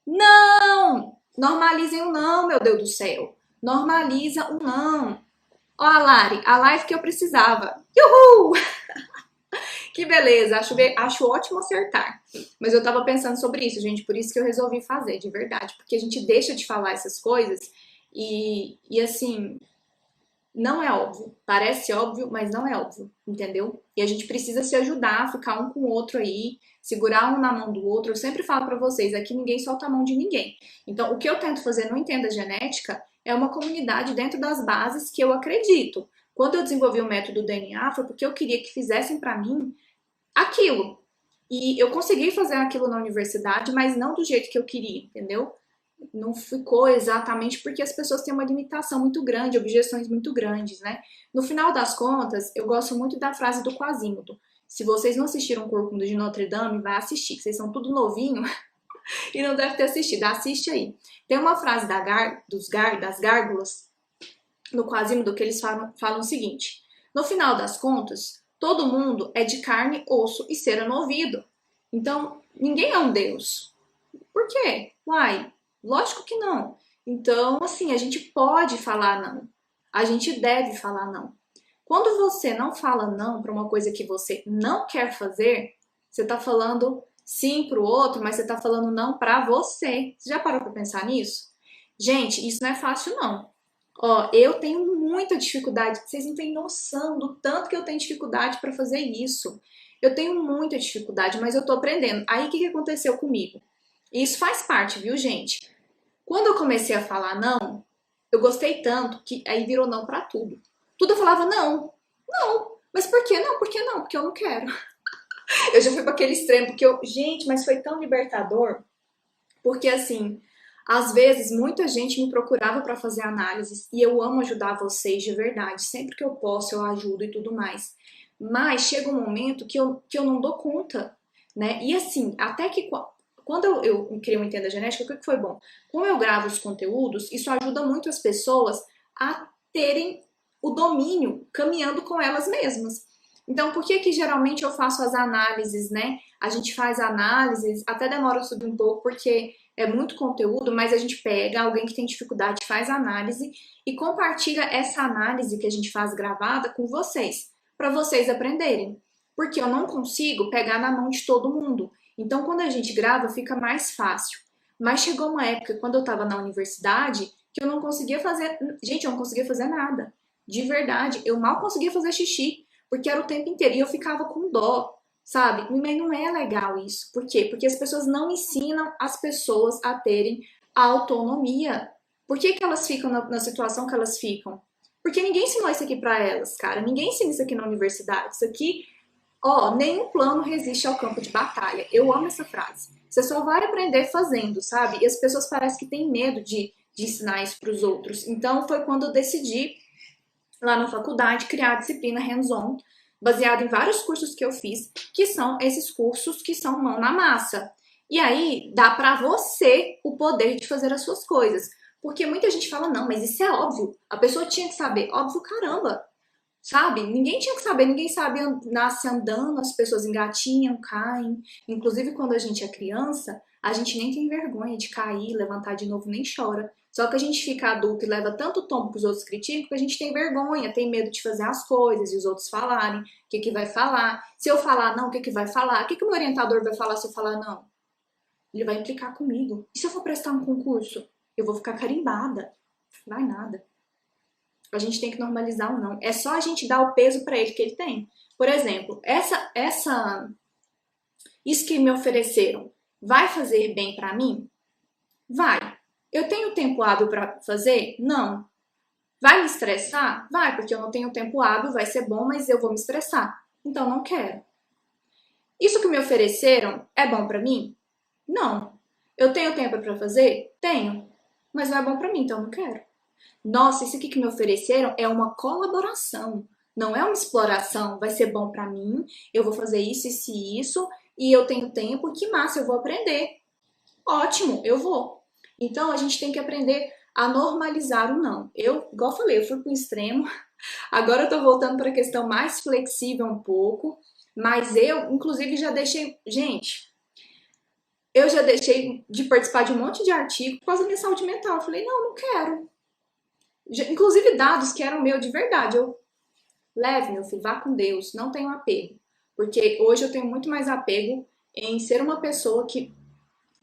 não! Normalizem o não, meu Deus do céu. Normaliza o não. Ó, a Lari, a live que eu precisava. Uhul! Que beleza, acho ótimo acertar. Mas eu tava pensando sobre isso, gente, por isso que eu resolvi fazer, de verdade. Porque a gente deixa de falar essas coisas e assim, não é óbvio. Parece óbvio, mas não é óbvio, entendeu? E a gente precisa se ajudar, ficar um com o outro aí, segurar um na mão do outro. Eu sempre falo pra vocês, aqui ninguém solta a mão de ninguém. Então, o que eu tento fazer no Entenda Genética é uma comunidade dentro das bases que eu acredito. Quando eu desenvolvi o método DNA, foi porque eu queria que fizessem pra mim aquilo. E eu consegui fazer aquilo na universidade, mas não do jeito que eu queria, entendeu? Não ficou exatamente porque as pessoas têm uma limitação muito grande, objeções muito grandes, né? No final das contas, eu gosto muito da frase do Quasimodo. Se vocês não assistiram Corcunda de Notre Dame, vai assistir, que vocês são tudo novinho e não deve ter assistido. Assiste aí. Tem uma frase das gárgulas no Quasimodo que eles falam o seguinte: No final das contas, todo mundo é de carne, osso e cera no ouvido. Então, ninguém é um Deus. Por quê? Uai, lógico que não. Então, assim, a gente pode falar não. A gente deve falar não. Quando você não fala não para uma coisa que você não quer fazer, você tá falando sim pro outro, mas você tá falando não para você. Você já parou para pensar nisso? Gente, isso não é fácil não. Ó, eu tenho muita dificuldade, vocês não têm noção do tanto que eu tenho dificuldade para fazer isso. Eu tenho muita dificuldade, mas eu tô aprendendo. Aí o que aconteceu comigo? Isso faz parte, viu, gente? Quando eu comecei a falar não, eu gostei tanto que aí virou não pra tudo. Tudo eu falava não, não. Mas por que não? Por que não? Porque eu não quero. Eu já fui para aquele extremo, porque eu, gente, mas foi tão libertador, porque assim, às vezes muita gente me procurava para fazer análises e eu amo ajudar vocês de verdade, sempre que eu posso eu ajudo e tudo mais. Mas chega um momento que eu não dou conta, né? E assim, até que quando eu criei uma Entenda Genética, o que foi bom? Como eu gravo os conteúdos, isso ajuda muito as pessoas a terem o domínio caminhando com elas mesmas. Então, por que que geralmente eu faço as análises, né? A gente faz análises, até demora subir um pouco, porque é muito conteúdo, mas a gente pega alguém que tem dificuldade, faz análise e compartilha essa análise que a gente faz gravada com vocês, para vocês aprenderem. Porque eu não consigo pegar na mão de todo mundo. Então, quando a gente grava, fica mais fácil. Mas chegou uma época, quando eu estava na universidade, que eu não conseguia fazer. Gente, eu não conseguia fazer nada. De verdade, eu mal conseguia fazer xixi, porque era o tempo inteiro. E eu ficava com dó, sabe? Mas não é legal isso. Por quê? Porque as pessoas não ensinam as pessoas a terem autonomia. Por que que elas ficam na situação que elas ficam? Porque ninguém ensinou isso aqui pra elas, cara. Ninguém ensina isso aqui na universidade. Isso aqui, ó, nenhum plano resiste ao campo de batalha. Eu amo essa frase. Você só vai aprender fazendo, sabe? E as pessoas parecem que têm medo de ensinar isso pros outros. Então foi quando eu decidi, lá na faculdade, criar a disciplina hands-on, baseada em vários cursos que eu fiz, que são esses cursos que são mão na massa. E aí dá pra você o poder de fazer as suas coisas. Porque muita gente fala, não, mas isso é óbvio. A pessoa tinha que saber. Óbvio, caramba. Sabe? Ninguém tinha que saber, ninguém sabe, nasce andando, as pessoas engatinham, caem. Inclusive, quando a gente é criança, a gente nem tem vergonha de cair, levantar de novo, nem chora. Só que a gente fica adulto e leva tanto tombo que os outros criticam que a gente tem vergonha, tem medo de fazer as coisas e os outros falarem. O que que vai falar? Se eu falar não, o que que vai falar? O que que o meu orientador vai falar se eu falar não? Ele vai implicar comigo. E se eu for prestar um concurso? Eu vou ficar carimbada. Vai nada. A gente tem que normalizar o não. É só a gente dar o peso para ele que ele tem. Por exemplo, isso que me ofereceram vai fazer bem para mim? Vai. Eu tenho tempo hábil para fazer? Não. Vai me estressar? Vai, porque eu não tenho tempo hábil, vai ser bom, mas eu vou me estressar. Então não quero. Isso que me ofereceram é bom para mim? Não. Eu tenho tempo para fazer? Tenho. Mas não é bom para mim, então não quero. Nossa, isso aqui que me ofereceram é uma colaboração, não é uma exploração. Vai ser bom pra mim, eu vou fazer isso, isso e isso, e eu tenho tempo, que massa, eu vou aprender. Ótimo, eu vou. Então a gente tem que aprender a normalizar o não. Eu, igual eu falei, eu fui pro extremo, agora eu tô voltando para a questão mais flexível um pouco, mas eu, inclusive, já deixei. Gente, eu já deixei de participar de um monte de artigo por causa da minha saúde mental. Eu falei, não, não quero. Inclusive dados que eram meu de verdade. Eu leve, meu filho, vá com Deus, não tenho apego. Porque hoje eu tenho muito mais apego em ser uma pessoa que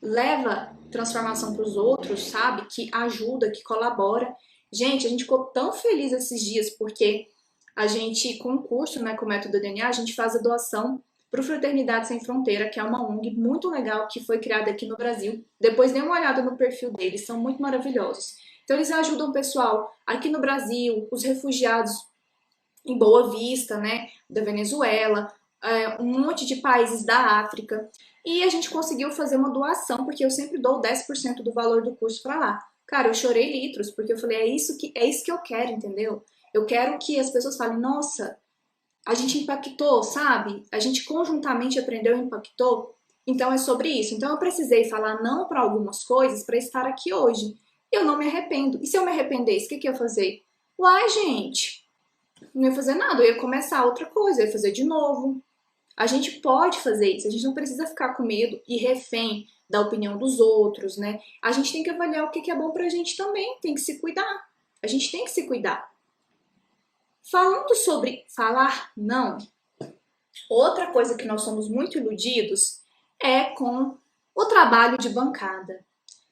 leva transformação para os outros, sabe? Que ajuda, que colabora. Gente, a gente ficou tão feliz esses dias porque a gente, com o curso, né, com o método DNA, a gente faz a doação para o Fraternidade Sem Fronteira, que é uma ONG muito legal que foi criada aqui no Brasil. Depois dê uma olhada no perfil deles, são muito maravilhosos. Então eles ajudam o pessoal aqui no Brasil, os refugiados em Boa Vista, né, da Venezuela, um monte de países da África. E a gente conseguiu fazer uma doação, porque eu sempre dou 10% do valor do curso para lá. Cara, eu chorei litros, porque eu falei, é isso que eu quero, entendeu? Eu quero que as pessoas falem, nossa, a gente impactou, sabe? A gente conjuntamente aprendeu e impactou. Então é sobre isso. Então eu precisei falar não para algumas coisas para estar aqui hoje. Eu não me arrependo. E se eu me arrependesse, o que eu ia fazer? Uai, gente, não ia fazer nada, eu ia começar outra coisa, eu ia fazer de novo. A gente pode fazer isso, a gente não precisa ficar com medo e refém da opinião dos outros, né? A gente tem que avaliar o que é bom pra gente também, tem que se cuidar. A gente tem que se cuidar. Falando sobre falar não, outra coisa que nós somos muito iludidos é com o trabalho de bancada.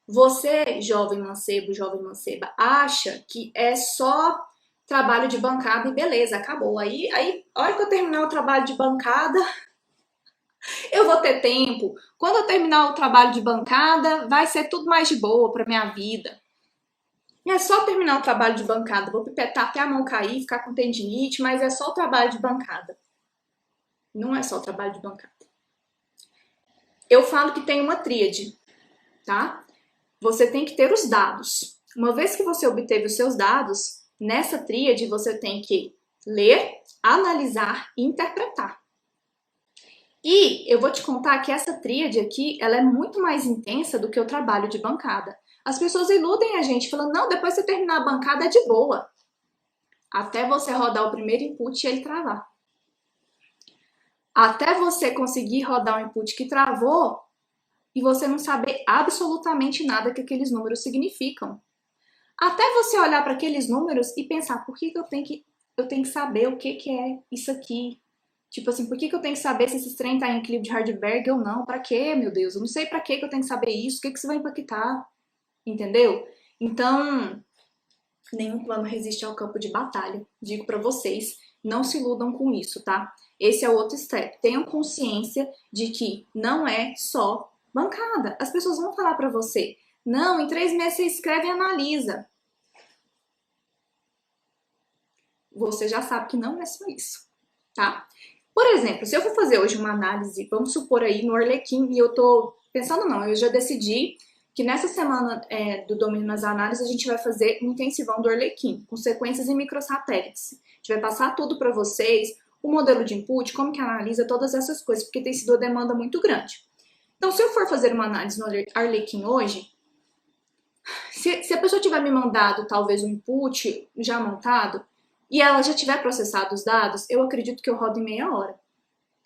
Você, jovem mancebo, jovem manceba, acha que é só trabalho de bancada e beleza, acabou. Aí, a hora que eu terminar o trabalho de bancada, eu vou ter tempo. Quando eu terminar o trabalho de bancada, vai ser tudo mais de boa para minha vida. E é só terminar o trabalho de bancada. Vou pipetar até a mão cair, ficar com tendinite, mas é só o trabalho de bancada. Não é só o trabalho de bancada. Eu falo que tem uma tríade, tá? Você tem que ter os dados. Uma vez que você obteve os seus dados, nessa tríade você tem que ler, analisar e interpretar. E eu vou te contar que essa tríade aqui, ela é muito mais intensa do que o trabalho de bancada. As pessoas iludem a gente falando, não, depois que você terminar a bancada é de boa. Até você rodar o primeiro input e ele travar. Até você conseguir rodar um input que travou e você não saber absolutamente nada que aqueles números significam. Até você olhar para aqueles números e pensar, por que eu tenho que saber o que é isso aqui? Tipo assim, por que eu tenho que saber se esse trem tá em equilíbrio de Hardenberg ou não? Pra quê, meu Deus? Eu não sei pra que eu tenho que saber isso. O que isso vai impactar? Entendeu? Então, nenhum plano resiste ao campo de batalha. Digo pra vocês, não se iludam com isso, tá? Esse é o outro step. Tenham consciência de que não é só bancada. As pessoas vão falar pra você, não, em 3 meses você escreve e analisa. Você já sabe que não é só isso, tá? Por exemplo, se eu for fazer hoje uma análise, vamos supor aí no Arlequim, e eu tô pensando não, eu já decidi que nessa semana do Domínio nas Análises a gente vai fazer um intensivão do Arlequim, com sequências em microsatélites. A gente vai passar tudo para vocês, o modelo de input, como que analisa todas essas coisas, porque tem sido uma demanda muito grande. Então, se eu for fazer uma análise no Arlequim hoje, se a pessoa tiver me mandado talvez um input já montado, e ela já tiver processado os dados, eu acredito que eu rodo em meia hora,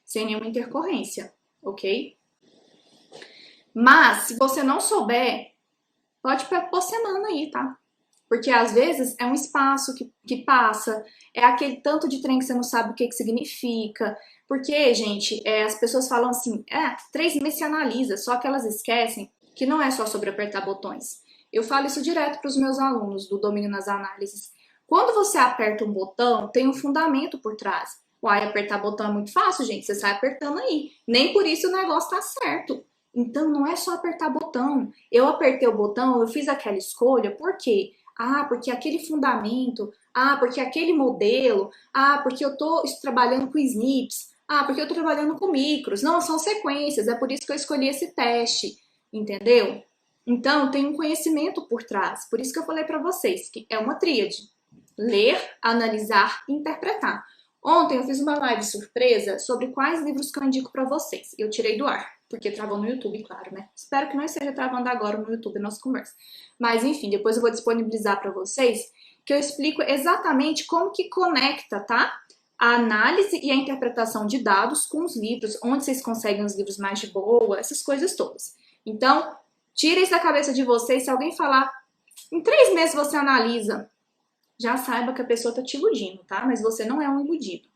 sem nenhuma intercorrência, ok? Mas, se você não souber, pode pôr semana aí, tá? Porque às vezes é um espaço que passa, é aquele tanto de trem que você não sabe o que significa. Porque, gente, as pessoas falam assim, 3 meses se analisa, só que elas esquecem que não é só sobre apertar botões. Eu falo isso direto para os meus alunos do Domínio nas Análises. Quando você aperta um botão, tem um fundamento por trás. Uai, apertar botão é muito fácil, gente. Você sai apertando aí. Nem por isso o negócio tá certo. Então, não é só apertar botão. Eu apertei o botão, eu fiz aquela escolha, por quê? Porque aquele fundamento. Porque aquele modelo. Porque eu tô trabalhando com snips. Porque eu tô trabalhando com micros. Não, são sequências. É por isso que eu escolhi esse teste. Entendeu? Então, tem um conhecimento por trás. Por isso que eu falei para vocês que é uma tríade. Ler, analisar e interpretar. Ontem eu fiz uma live surpresa sobre quais livros que eu indico para vocês. Eu tirei do ar, porque travou no YouTube, claro, né? Espero que não esteja travando agora no YouTube a nossa conversa. Mas enfim, depois eu vou disponibilizar para vocês que eu explico exatamente como que conecta, tá? A análise e a interpretação de dados com os livros, onde vocês conseguem os livros mais de boa, essas coisas todas. Então, tira isso da cabeça de vocês. Se alguém falar, em 3 meses você analisa, já saiba que a pessoa tá te iludindo, tá? Mas você não é um iludido.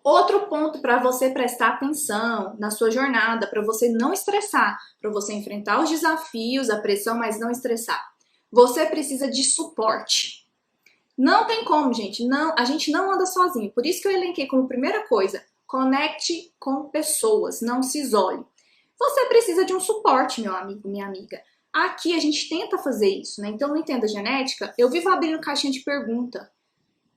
Outro ponto para você prestar atenção na sua jornada, para você não estressar, para você enfrentar os desafios, a pressão, mas não estressar. Você precisa de suporte. Não tem como, gente. Não, a gente não anda sozinho. Por isso que eu elenquei como primeira coisa, conecte com pessoas, não se isole. Você precisa de um suporte, meu amigo, minha amiga. Aqui a gente tenta fazer isso, né? Então, no Entenda Genética, eu vivo abrindo caixinha de pergunta.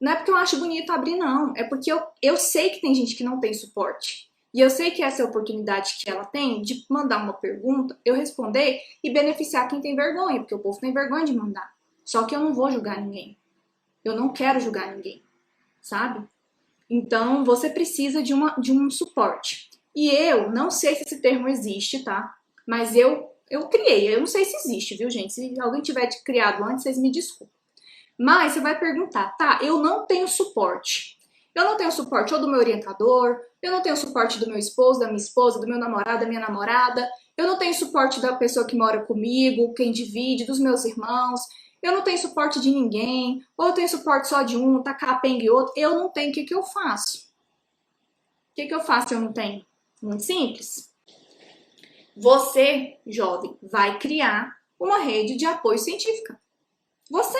Não é porque eu acho bonito abrir, não. É porque eu sei que tem gente que não tem suporte. E eu sei que essa é a oportunidade que ela tem de mandar uma pergunta, eu responder e beneficiar quem tem vergonha, porque o povo tem vergonha de mandar. Só que eu não vou julgar ninguém. Eu não quero julgar ninguém, sabe? Então, você precisa de um suporte. E eu não sei se esse termo existe, tá? Mas eu criei. Eu não sei se existe, viu, gente? Se alguém tiver criado antes, vocês me desculpem. Mas você vai perguntar, tá, eu não tenho suporte. Eu não tenho suporte ou do meu orientador, eu não tenho suporte do meu esposo, da minha esposa, do meu namorado, da minha namorada, eu não tenho suporte da pessoa que mora comigo, quem divide, dos meus irmãos, eu não tenho suporte de ninguém, ou eu tenho suporte só de um, tá capenga e outro, eu não tenho, o que que eu faço? O que que eu faço se eu não tenho? Muito simples. Você, jovem, vai criar uma rede de apoio científica. Você.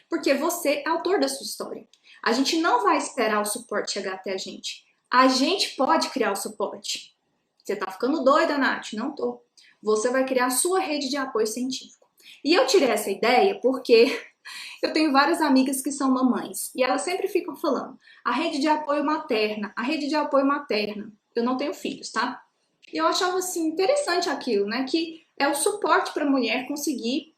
Porque você é autor da sua história. A gente não vai esperar o suporte chegar até a gente. A gente pode criar o suporte. Você tá ficando doida, Nath? Não tô. Você vai criar a sua rede de apoio científico. E eu tirei essa ideia porque eu tenho várias amigas que são mamães e elas sempre ficam falando a rede de apoio materna, a rede de apoio materna. Eu não tenho filhos, tá? E eu achava assim interessante aquilo, né? Que é o suporte para a mulher conseguir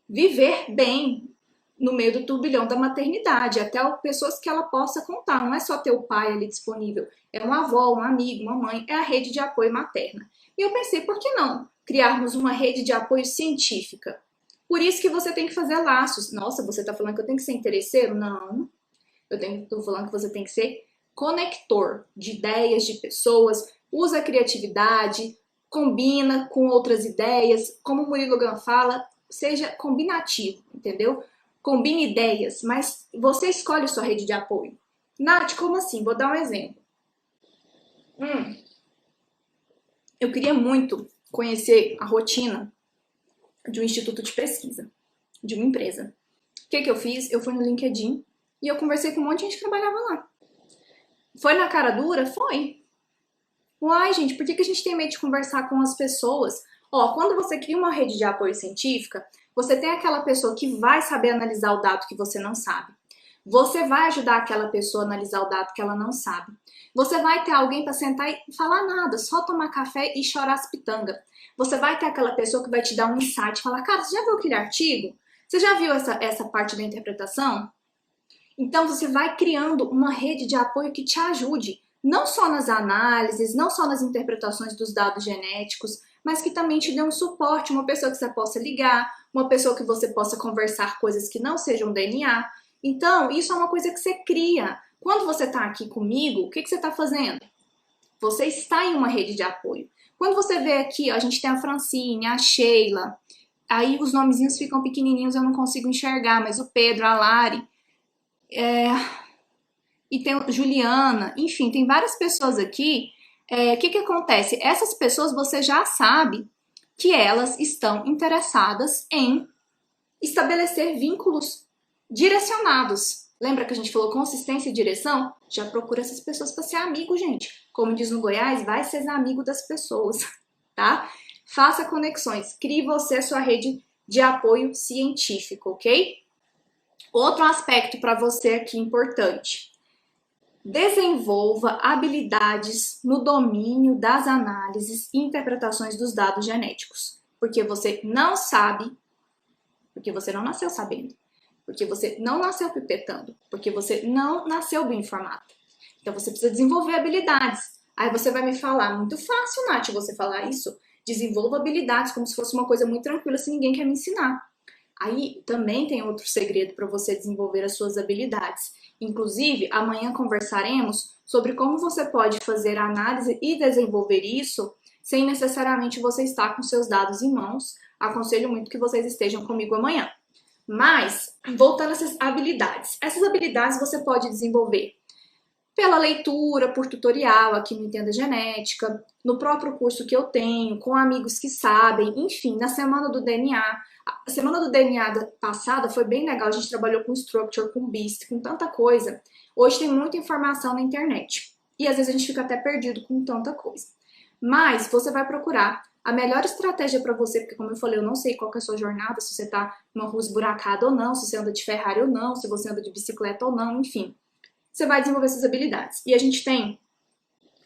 viver bem no meio do turbilhão da maternidade, até pessoas que ela possa contar. Não é só ter o pai ali disponível, é uma avó, um amigo, uma mãe, é a rede de apoio materna. E eu pensei, por que não criarmos uma rede de apoio científica? Por isso que você tem que fazer laços. Nossa, você está falando que eu tenho que ser interesseiro? Não. Estou falando que você tem que ser conector de ideias, de pessoas, usa a criatividade, combina com outras ideias, como o Murilo Gun fala, seja combinativo, entendeu? Combine ideias, mas você escolhe a sua rede de apoio. Nath, como assim? Vou dar um exemplo. Eu queria muito conhecer a rotina de um instituto de pesquisa, de uma empresa. O que eu fiz? Eu fui no LinkedIn e eu conversei com um monte de gente que trabalhava lá. Foi na cara dura? Foi. Uai, gente, por que a gente tem medo de conversar com as pessoas? Ó, quando você cria uma rede de apoio científica, você tem aquela pessoa que vai saber analisar o dado que você não sabe. Você vai ajudar aquela pessoa a analisar o dado que ela não sabe. Você vai ter alguém para sentar e falar nada, só tomar café e chorar as pitangas. Você vai ter aquela pessoa que vai te dar um insight, falar, cara, você já viu aquele artigo? Você já viu essa parte da interpretação? Então você vai criando uma rede de apoio que te ajude, não só nas análises, não só nas interpretações dos dados genéticos, mas que também te dê um suporte, uma pessoa que você possa ligar, uma pessoa que você possa conversar coisas que não sejam DNA. Então, isso é uma coisa que você cria. Quando você está aqui comigo, o que você está fazendo? Você está em uma rede de apoio. Quando você vê aqui, ó, a gente tem a Francine, a Sheila, aí os nomezinhos ficam pequenininhos, eu não consigo enxergar, mas o Pedro, a Lari, e tem Juliana, enfim, tem várias pessoas aqui. O que acontece? Essas pessoas você já sabe que elas estão interessadas em estabelecer vínculos direcionados. Lembra que a gente falou consistência e direção? Já procura essas pessoas para ser amigo, gente. Como diz no Goiás, vai ser amigo das pessoas, tá? Faça conexões, crie você a sua rede de apoio científico, ok? Outro aspecto para você aqui importante. Desenvolva habilidades no domínio das análises e interpretações dos dados genéticos. Porque você não sabe, porque você não nasceu sabendo, porque você não nasceu pipetando, porque você não nasceu bem informado. Então você precisa desenvolver habilidades. Aí você vai me falar, muito fácil, Nath, você falar isso. Desenvolva habilidades como se fosse uma coisa muito tranquila se ninguém quer me ensinar. Aí também tem outro segredo para você desenvolver as suas habilidades. Inclusive, amanhã conversaremos sobre como você pode fazer a análise e desenvolver isso sem necessariamente você estar com seus dados em mãos. Aconselho muito que vocês estejam comigo amanhã. Mas, voltando a essas habilidades você pode desenvolver pela leitura, por tutorial aqui no Entenda Genética, no próprio curso que eu tenho, com amigos que sabem, enfim, na semana do DNA. A semana do DNA passada foi bem legal, a gente trabalhou com Structure, com BEAST, com tanta coisa. Hoje tem muita informação na internet e às vezes a gente fica até perdido com tanta coisa. Mas você vai procurar a melhor estratégia para você, porque como eu falei, eu não sei qual que é a sua jornada, se você está numa rua esburacada ou não, se você anda de Ferrari ou não, se você anda de bicicleta ou não, enfim. Você vai desenvolver essas habilidades. E a gente tem,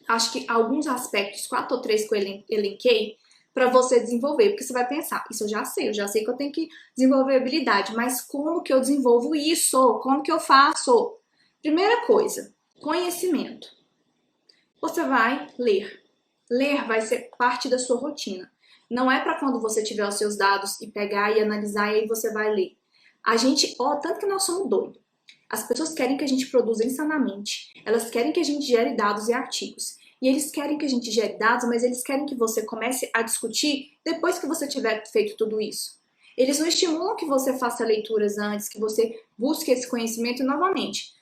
acho que alguns aspectos, 4 ou 3 que eu elenquei, para você desenvolver, porque você vai pensar, isso eu já sei que eu tenho que desenvolver habilidade, mas como que eu desenvolvo isso? Como que eu faço? Primeira coisa, conhecimento. Você vai ler. Ler vai ser parte da sua rotina. Não é para quando você tiver os seus dados e pegar e analisar e aí você vai ler. Tanto que nós somos doidos. As pessoas querem que a gente produza insanamente. Elas querem que a gente gere dados e artigos. E eles querem que a gente gere dados, mas eles querem que você comece a discutir depois que você tiver feito tudo isso. Eles não estimulam que você faça leituras antes, que você busque esse conhecimento novamente.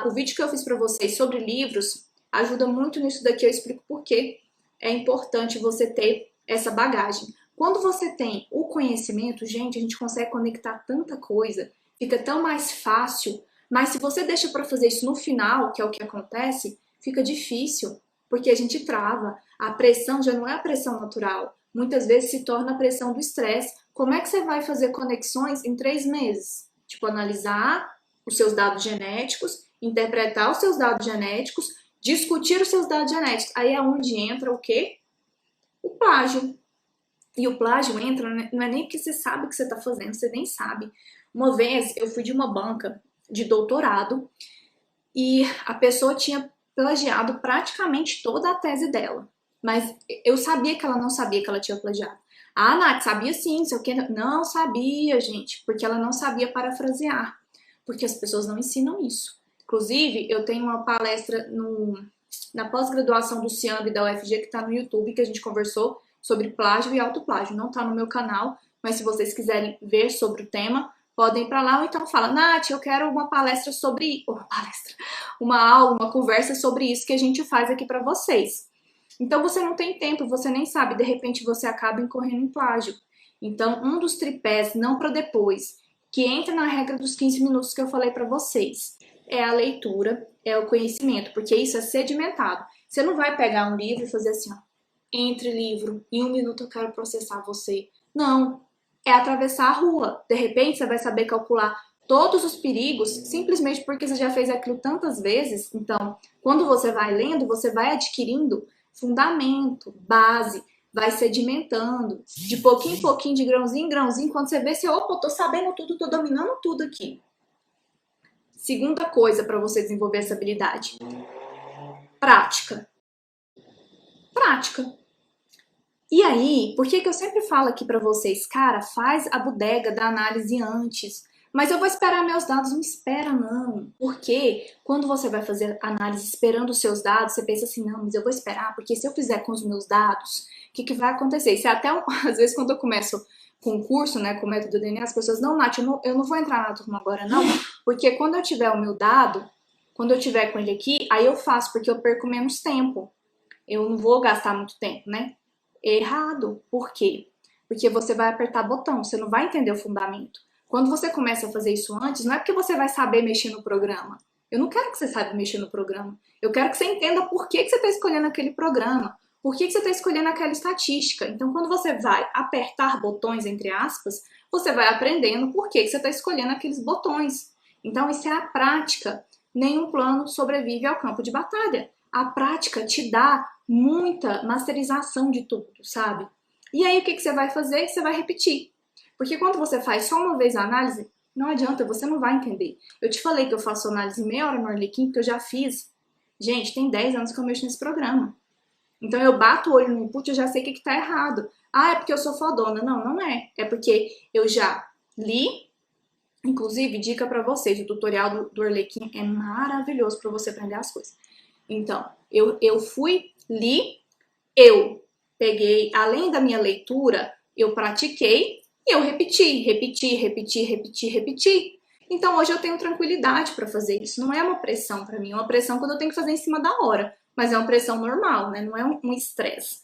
O vídeo que eu fiz para vocês sobre livros ajuda muito nisso daqui, eu explico por que é importante você ter essa bagagem. Quando você tem o conhecimento, gente, a gente consegue conectar tanta coisa, fica tão mais fácil, mas se você deixa para fazer isso no final, que é o que acontece, fica difícil, porque a gente trava. A pressão já não é a pressão natural, muitas vezes se torna a pressão do estresse. Como é que você vai fazer conexões em 3 meses? Tipo, analisar os seus dados genéticos, interpretar os seus dados genéticos, discutir os seus dados genéticos. Aí é onde entra o quê? O plágio. E o plágio entra, não é nem porque você sabe o que você está fazendo, você nem sabe. Uma vez eu fui de uma banca de doutorado e a pessoa tinha plagiado praticamente toda a tese dela. Mas eu sabia que ela não sabia que ela tinha plagiado. Ah, Nath, sabia sim, sei o que. Não sabia, gente, porque ela não sabia parafrasear. Porque as pessoas não ensinam isso. Inclusive, eu tenho uma palestra na pós-graduação do Ciambi da UFG que está no YouTube, que a gente conversou sobre plágio e autoplágio. Não está no meu canal, mas se vocês quiserem ver sobre o tema, podem ir para lá ou então fala, Nath, eu quero uma palestra sobre... uma aula, uma conversa sobre isso que a gente faz aqui para vocês. Então você não tem tempo, você nem sabe, de repente você acaba incorrendo em plágio. Então, um dos tripés, não para depois, que entra na regra dos 15 minutos que eu falei para vocês, é a leitura, é o conhecimento, porque isso é sedimentado. Você não vai pegar um livro e fazer assim, ó, entre livro, em 1 minuto eu quero processar você. Não, é atravessar a rua. De repente você vai saber calcular todos os perigos, simplesmente porque você já fez aquilo tantas vezes. Então, quando você vai lendo, você vai adquirindo fundamento, base, vai sedimentando, de pouquinho em pouquinho, de grãozinho em grãozinho, quando você vê, você, opa, eu tô sabendo tudo, tô dominando tudo aqui. Segunda coisa para você desenvolver essa habilidade, prática. Prática. E aí, por que eu sempre falo aqui para vocês, cara, faz a bodega da análise antes, mas eu vou esperar meus dados, não espera não. Porque quando você vai fazer análise esperando os seus dados, você pensa assim, não, mas eu vou esperar, porque se eu fizer com os meus dados, o que vai acontecer? Isso é até, às vezes, quando eu começo com o curso, né, com o método DNA, as pessoas, não, Nath, eu não vou entrar na turma agora não, porque quando eu tiver o meu dado, quando eu tiver com ele aqui, aí eu faço, porque eu perco menos tempo. Eu não vou gastar muito tempo, né? Errado. Por quê? Porque você vai apertar botão, você não vai entender o fundamento. Quando você começa a fazer isso antes, não é porque você vai saber mexer no programa. Eu não quero que você saiba mexer no programa. Eu quero que você entenda por que você está escolhendo aquele programa, por que você está escolhendo aquela estatística. Então, quando você vai apertar botões, entre aspas, você vai aprendendo por que você está escolhendo aqueles botões. Então, isso é a prática. Nenhum plano sobrevive ao campo de batalha. A prática te dá muita masterização de tudo, sabe? E aí, o que você vai fazer? Você vai repetir. Porque quando você faz só uma vez a análise, não adianta, você não vai entender. Eu te falei que eu faço análise meia hora no Arlequim, porque eu já fiz. Gente, tem 10 anos que eu mexo nesse programa. Então eu bato o olho no input e eu já sei o que tá errado. Ah, é porque eu sou fodona. Não, não é. É porque eu já li, inclusive, dica pra vocês, o tutorial do Arlequim é maravilhoso pra você aprender as coisas. Então, eu fui, li, eu peguei, além da minha leitura, eu pratiquei e eu repeti. Então, hoje eu tenho tranquilidade para fazer isso. Não é uma pressão para mim, é uma pressão quando eu tenho que fazer em cima da hora. Mas é uma pressão normal, né? Não é um estresse.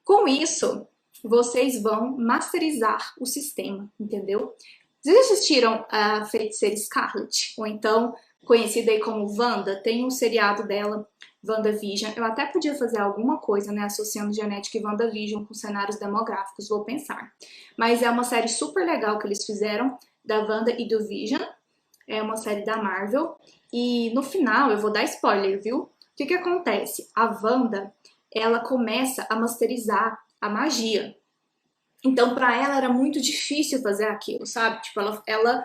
Com isso, vocês vão masterizar o sistema, entendeu? Vocês assistiram a Feiticeira Scarlet? Ou então, conhecida aí como Wanda? Tem um seriado dela, WandaVision. Eu até podia fazer alguma coisa, né, associando genética e WandaVision com cenários demográficos, vou pensar. Mas é uma série super legal que eles fizeram, da Wanda e do Vision. É uma série da Marvel. E no final, eu vou dar spoiler, viu? O que acontece? A Wanda, ela começa a masterizar a magia. Então, para ela era muito difícil fazer aquilo, sabe? Tipo, ela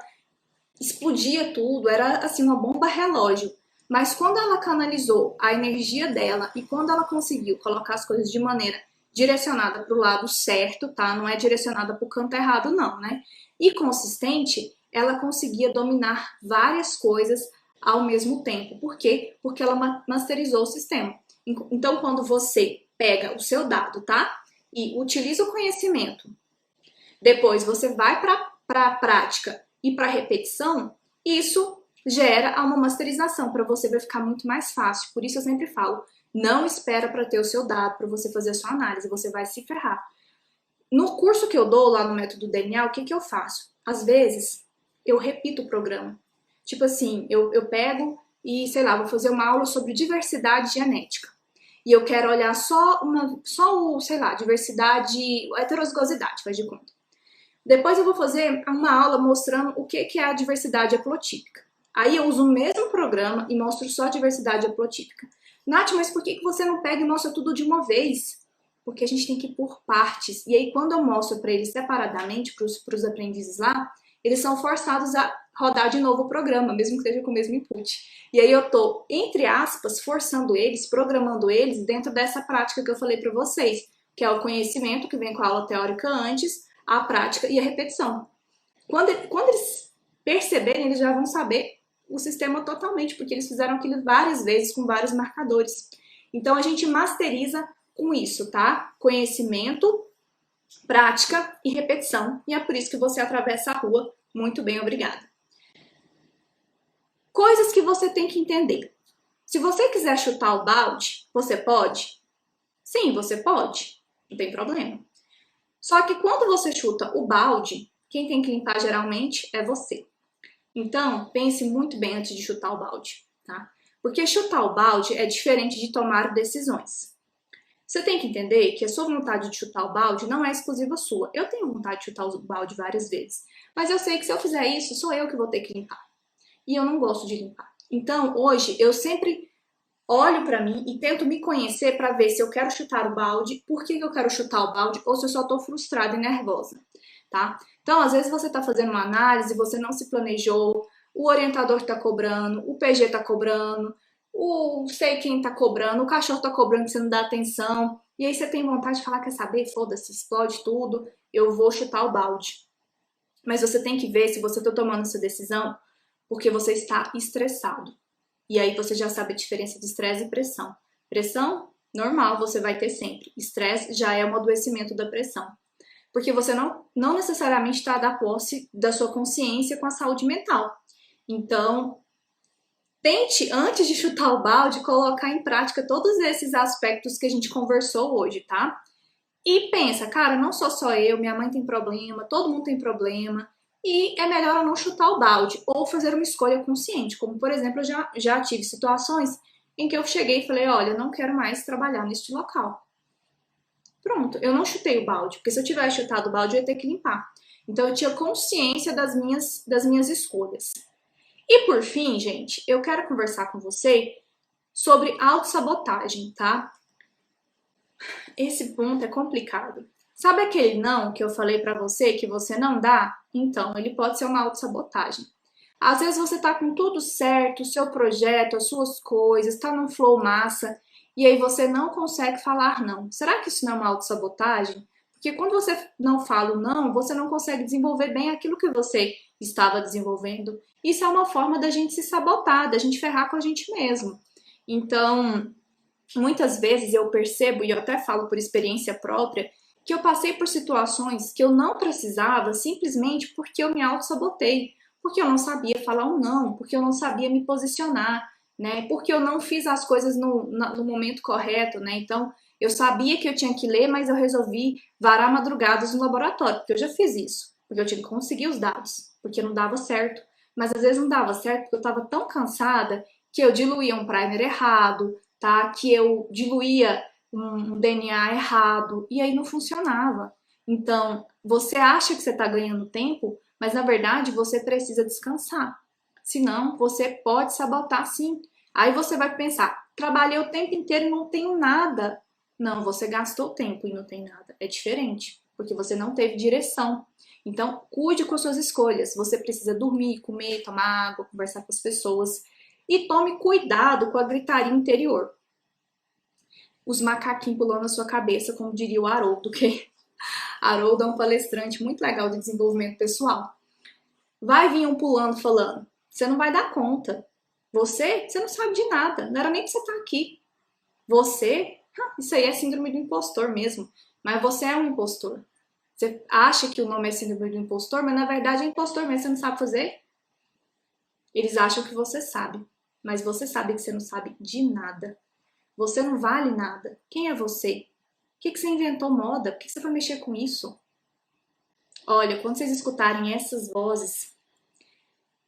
explodia tudo, era assim uma bomba relógio. Mas quando ela canalizou a energia dela e quando ela conseguiu colocar as coisas de maneira direcionada para o lado certo, tá? Não é direcionada para o canto errado, não, né? E consistente, ela conseguia dominar várias coisas ao mesmo tempo. Por quê? Porque ela masterizou o sistema. Então, quando você pega o seu dado, tá? E utiliza o conhecimento, depois você vai para a prática e para a repetição, isso gera uma masterização. Para você vai ficar muito mais fácil. Por isso eu sempre falo, não espera para ter o seu dado, para você fazer a sua análise, você vai se ferrar. No curso que eu dou lá no Método DNA, o que eu faço? Às vezes, eu repito o programa. Tipo assim, eu pego e, sei lá, vou fazer uma aula sobre diversidade genética. E eu quero olhar só o, sei lá, diversidade, heterozgosidade, faz de conta. Depois eu vou fazer uma aula mostrando o que é a diversidade haplotípica. Aí eu uso o mesmo programa e mostro só a diversidade haplotípica. Nath, mas por que você não pega e mostra tudo de uma vez? Porque a gente tem que ir por partes. E aí, quando eu mostro para eles separadamente, para os aprendizes lá, eles são forçados a rodar de novo o programa, mesmo que seja com o mesmo input. E aí eu tô, entre aspas, forçando eles, programando eles dentro dessa prática que eu falei para vocês, que é o conhecimento que vem com a aula teórica antes, a prática e a repetição. Quando eles perceberem, eles já vão saber o sistema totalmente, porque eles fizeram aquilo várias vezes com vários marcadores. Então a gente masteriza com isso, tá? Conhecimento, prática e repetição. E é por isso que você atravessa a rua. Muito bem, obrigada. Coisas que você tem que entender. Se você quiser chutar o balde, você pode? Sim, você pode. Não tem problema. Só que quando você chuta o balde, quem tem que limpar geralmente é você. Então, pense muito bem antes de chutar o balde, tá? Porque chutar o balde é diferente de tomar decisões. Você tem que entender que a sua vontade de chutar o balde não é exclusiva sua. Eu tenho vontade de chutar o balde várias vezes, mas eu sei que se eu fizer isso, sou eu que vou ter que limpar. E eu não gosto de limpar. Então, hoje, eu sempre olho para mim e tento me conhecer para ver se eu quero chutar o balde, por que eu quero chutar o balde, ou se eu só tô frustrada e nervosa, tá? Então, às vezes você tá fazendo uma análise, você não se planejou, o orientador tá cobrando, o PG tá cobrando, o sei quem tá cobrando, o cachorro tá cobrando que você não dá atenção, e aí você tem vontade de falar, quer saber? Foda-se, explode tudo, eu vou chutar o balde. Mas você tem que ver se você tá tomando essa decisão porque você está estressado. E aí você já sabe a diferença de estresse e pressão. Pressão, normal, você vai ter sempre. Estresse já é um adoecimento da pressão. Porque você não necessariamente está a dar posse da sua consciência com a saúde mental. Então, tente, antes de chutar o balde, colocar em prática todos esses aspectos que a gente conversou hoje, tá? E pensa, cara, não sou só eu, minha mãe tem problema, todo mundo tem problema, e é melhor eu não chutar o balde, ou fazer uma escolha consciente, como, por exemplo, eu já tive situações em que eu cheguei e falei, olha, eu não quero mais trabalhar neste local. Pronto, eu não chutei o balde, porque se eu tivesse chutado o balde, eu ia ter que limpar. Então, eu tinha consciência das minhas escolhas. E por fim, gente, eu quero conversar com você sobre autossabotagem, tá? Esse ponto é complicado. Sabe aquele não que eu falei pra você que você não dá? Então, ele pode ser uma autossabotagem. Às vezes você tá com tudo certo, o seu projeto, as suas coisas, tá num flow massa, e aí você não consegue falar não. Será que isso não é uma autossabotagem? Porque quando você não fala o não, você não consegue desenvolver bem aquilo que você estava desenvolvendo. Isso é uma forma da gente se sabotar, da gente ferrar com a gente mesmo. Então, muitas vezes eu percebo, e eu até falo por experiência própria, que eu passei por situações que eu não precisava simplesmente porque eu me auto-sabotei, porque eu não sabia falar um não, porque eu não sabia me posicionar, né? Porque eu não fiz as coisas no momento correto, né? Então, eu sabia que eu tinha que ler, mas eu resolvi varar madrugadas no laboratório, porque eu já fiz isso, porque eu tinha que conseguir os dados, porque não dava certo. Mas às vezes não dava certo porque eu estava tão cansada que eu diluía um primer errado, tá? Que eu diluía um DNA errado e aí não funcionava. Então, você acha que você está ganhando tempo, mas na verdade você precisa descansar. Senão, você pode sabotar sim. Aí você vai pensar, trabalhei o tempo inteiro e não tenho nada. Não, você gastou tempo e não tem nada. É diferente, porque você não teve direção. Então, cuide com as suas escolhas. Você precisa dormir, comer, tomar água, conversar com as pessoas. E tome cuidado com a gritaria interior. Os macaquinhos pulando na sua cabeça, como diria o Haroldo, que Haroldo é um palestrante muito legal de desenvolvimento pessoal. Vai vir um pulando falando, você não vai dar conta. Você não sabe de nada, não era nem pra você estar aqui. Você, isso aí é síndrome do impostor mesmo, mas você é um impostor. Você acha que o nome é síndrome do impostor, mas na verdade é impostor mesmo, você não sabe fazer. Eles acham que você sabe, mas você sabe que você não sabe de nada. Você não vale nada. Quem é você? Por que você inventou moda? Por que você foi mexer com isso? Olha, quando vocês escutarem essas vozes,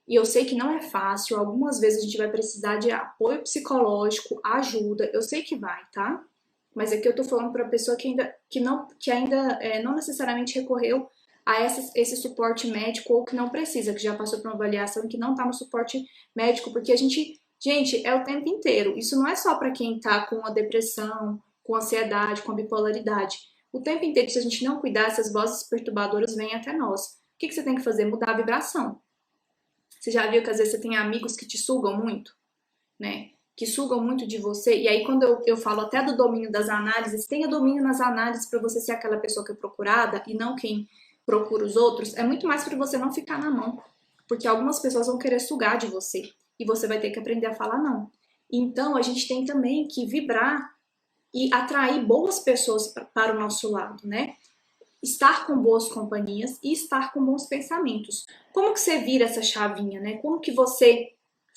e eu sei que não é fácil, algumas vezes a gente vai precisar de apoio psicológico, ajuda, eu sei que vai, tá? Mas aqui eu tô falando pra pessoa que ainda não necessariamente recorreu a esse suporte médico ou que não precisa, que já passou por uma avaliação e que não tá no suporte médico, porque gente, é o tempo inteiro. Isso não é só pra quem tá com a depressão, com ansiedade, com a bipolaridade. O tempo inteiro, se a gente não cuidar, essas vozes perturbadoras vêm até nós. O que você tem que fazer? Mudar a vibração. Você já viu que às vezes você tem amigos que te sugam muito, né? Que sugam muito de você. E aí, quando eu falo até do domínio das análises, tenha domínio nas análises para você ser aquela pessoa que é procurada e não quem procura os outros. É muito mais para você não ficar na mão. Porque algumas pessoas vão querer sugar de você. E você vai ter que aprender a falar não. Então, a gente tem também que vibrar e atrair boas pessoas para o nosso lado, né? Estar com boas companhias e estar com bons pensamentos. Como que você vira essa chavinha, né? Como que você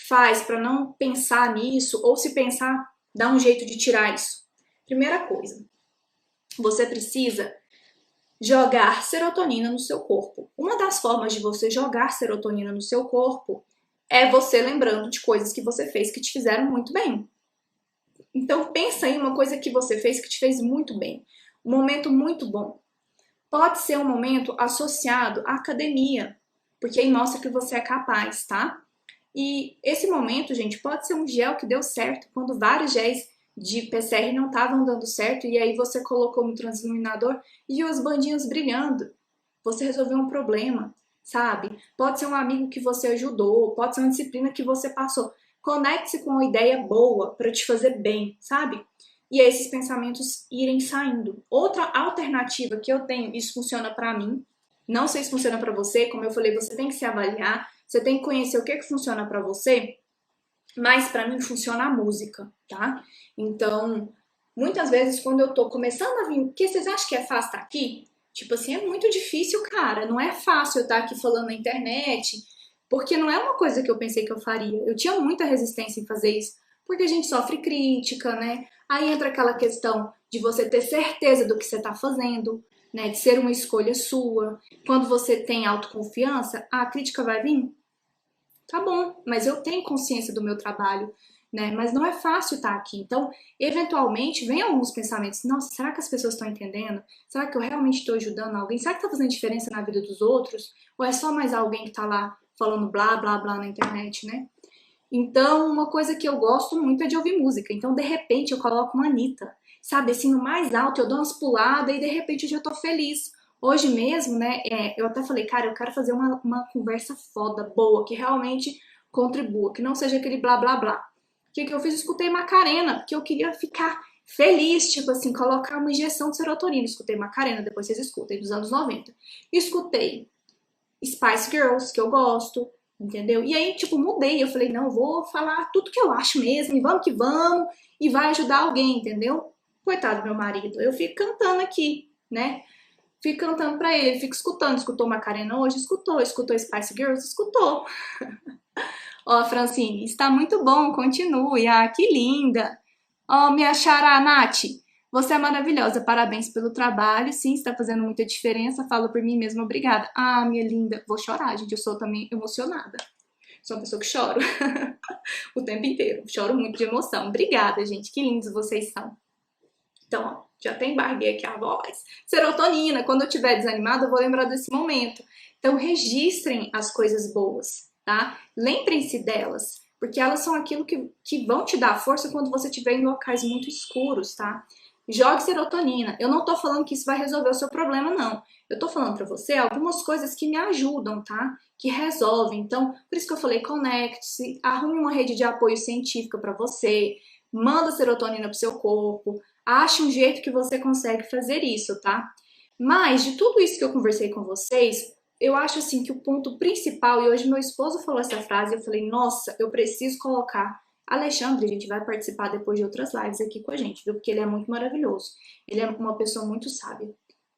faz para não pensar nisso ou se pensar, dá um jeito de tirar isso? Primeira coisa, você precisa jogar serotonina no seu corpo. Uma das formas de você jogar serotonina no seu corpo é você lembrando de coisas que você fez que te fizeram muito bem. Então pensa em uma coisa que você fez que te fez muito bem, um momento muito bom. Pode ser um momento associado à academia, porque aí mostra que você é capaz, tá? E esse momento, gente, pode ser um gel que deu certo, quando vários géis de PCR não estavam dando certo, e aí você colocou no transiluminador e viu os bandinhos brilhando. Você resolveu um problema, sabe? Pode ser um amigo que você ajudou, pode ser uma disciplina que você passou. Conecte-se com uma ideia boa para te fazer bem, sabe? E aí esses pensamentos irem saindo. Outra alternativa que eu tenho, isso funciona para mim, não sei se funciona para você, como eu falei, você tem que se avaliar, você tem que conhecer o que funciona para você, mas para mim funciona a música, tá? Então, muitas vezes quando eu tô começando a vir, porque vocês acham que é fácil estar aqui? Tipo assim, é muito difícil, cara, não é fácil eu estar aqui falando na internet, porque não é uma coisa que eu pensei que eu faria. Eu tinha muita resistência em fazer isso, porque a gente sofre crítica, né? Aí entra aquela questão de você ter certeza do que você tá fazendo, né? De ser uma escolha sua. Quando você tem autoconfiança, a crítica vai vir? Tá bom, mas eu tenho consciência do meu trabalho, né? Mas não é fácil estar aqui. Então, eventualmente, vem alguns pensamentos. Nossa, será que as pessoas estão entendendo? Será que eu realmente estou ajudando alguém? Será que está fazendo diferença na vida dos outros? Ou é só mais alguém que está lá falando blá, blá, blá na internet, né? Então, uma coisa que eu gosto muito é de ouvir música. Então, de repente, eu coloco uma Anitta, sabe? Assim, no mais alto, eu dou umas puladas e de repente eu já tô feliz. Hoje mesmo, né, eu até falei, cara, eu quero fazer uma conversa foda, boa, que realmente contribua, que não seja aquele blá blá blá. O que eu fiz? Escutei Macarena, porque eu queria ficar feliz, tipo assim, colocar uma injeção de serotonina. Escutei Macarena, depois vocês escutem, dos anos 90. Escutei Spice Girls, que eu gosto, entendeu? E aí, tipo, mudei. Eu falei, não, eu vou falar tudo que eu acho mesmo, e vamos que vamos, e vai ajudar alguém, entendeu? Coitado do meu marido, eu fico cantando aqui, né? Fico cantando pra ele, fico escutando. Escutou Macarena hoje? Escutou. Escutou Spice Girls? Escutou. Ó, Francine, está muito bom, continue. Ah, que linda. Ó, minha xará, Nath, você é maravilhosa, parabéns pelo trabalho. Sim, está fazendo muita diferença. Falo por mim mesma, obrigada. Ah, minha linda, vou chorar, gente, eu sou também emocionada. Sou uma pessoa que choro o tempo inteiro. Choro muito de emoção. Obrigada, gente, que lindos vocês são. Então, ó, já até embarguei aqui a voz. Serotonina, quando eu estiver desanimada, eu vou lembrar desse momento. Então, registrem as coisas boas, tá? Lembrem-se delas, porque elas são aquilo que vão te dar força quando você estiver em locais muito escuros, tá? Jogue serotonina. Eu não tô falando que isso vai resolver o seu problema, não. Eu tô falando pra você algumas coisas que me ajudam, tá? Que resolvem. Então, por isso que eu falei, conecte-se, arrume uma rede de apoio científica pra você, manda serotonina pro seu corpo, ache um jeito que você consegue fazer isso, tá? Mas, de tudo isso que eu conversei com vocês, eu acho assim que o ponto principal, e hoje meu esposo falou essa frase, eu falei, nossa, eu preciso colocar. Alexandre, a gente vai participar depois de outras lives aqui com a gente, viu? Porque ele é muito maravilhoso. Ele é uma pessoa muito sábia.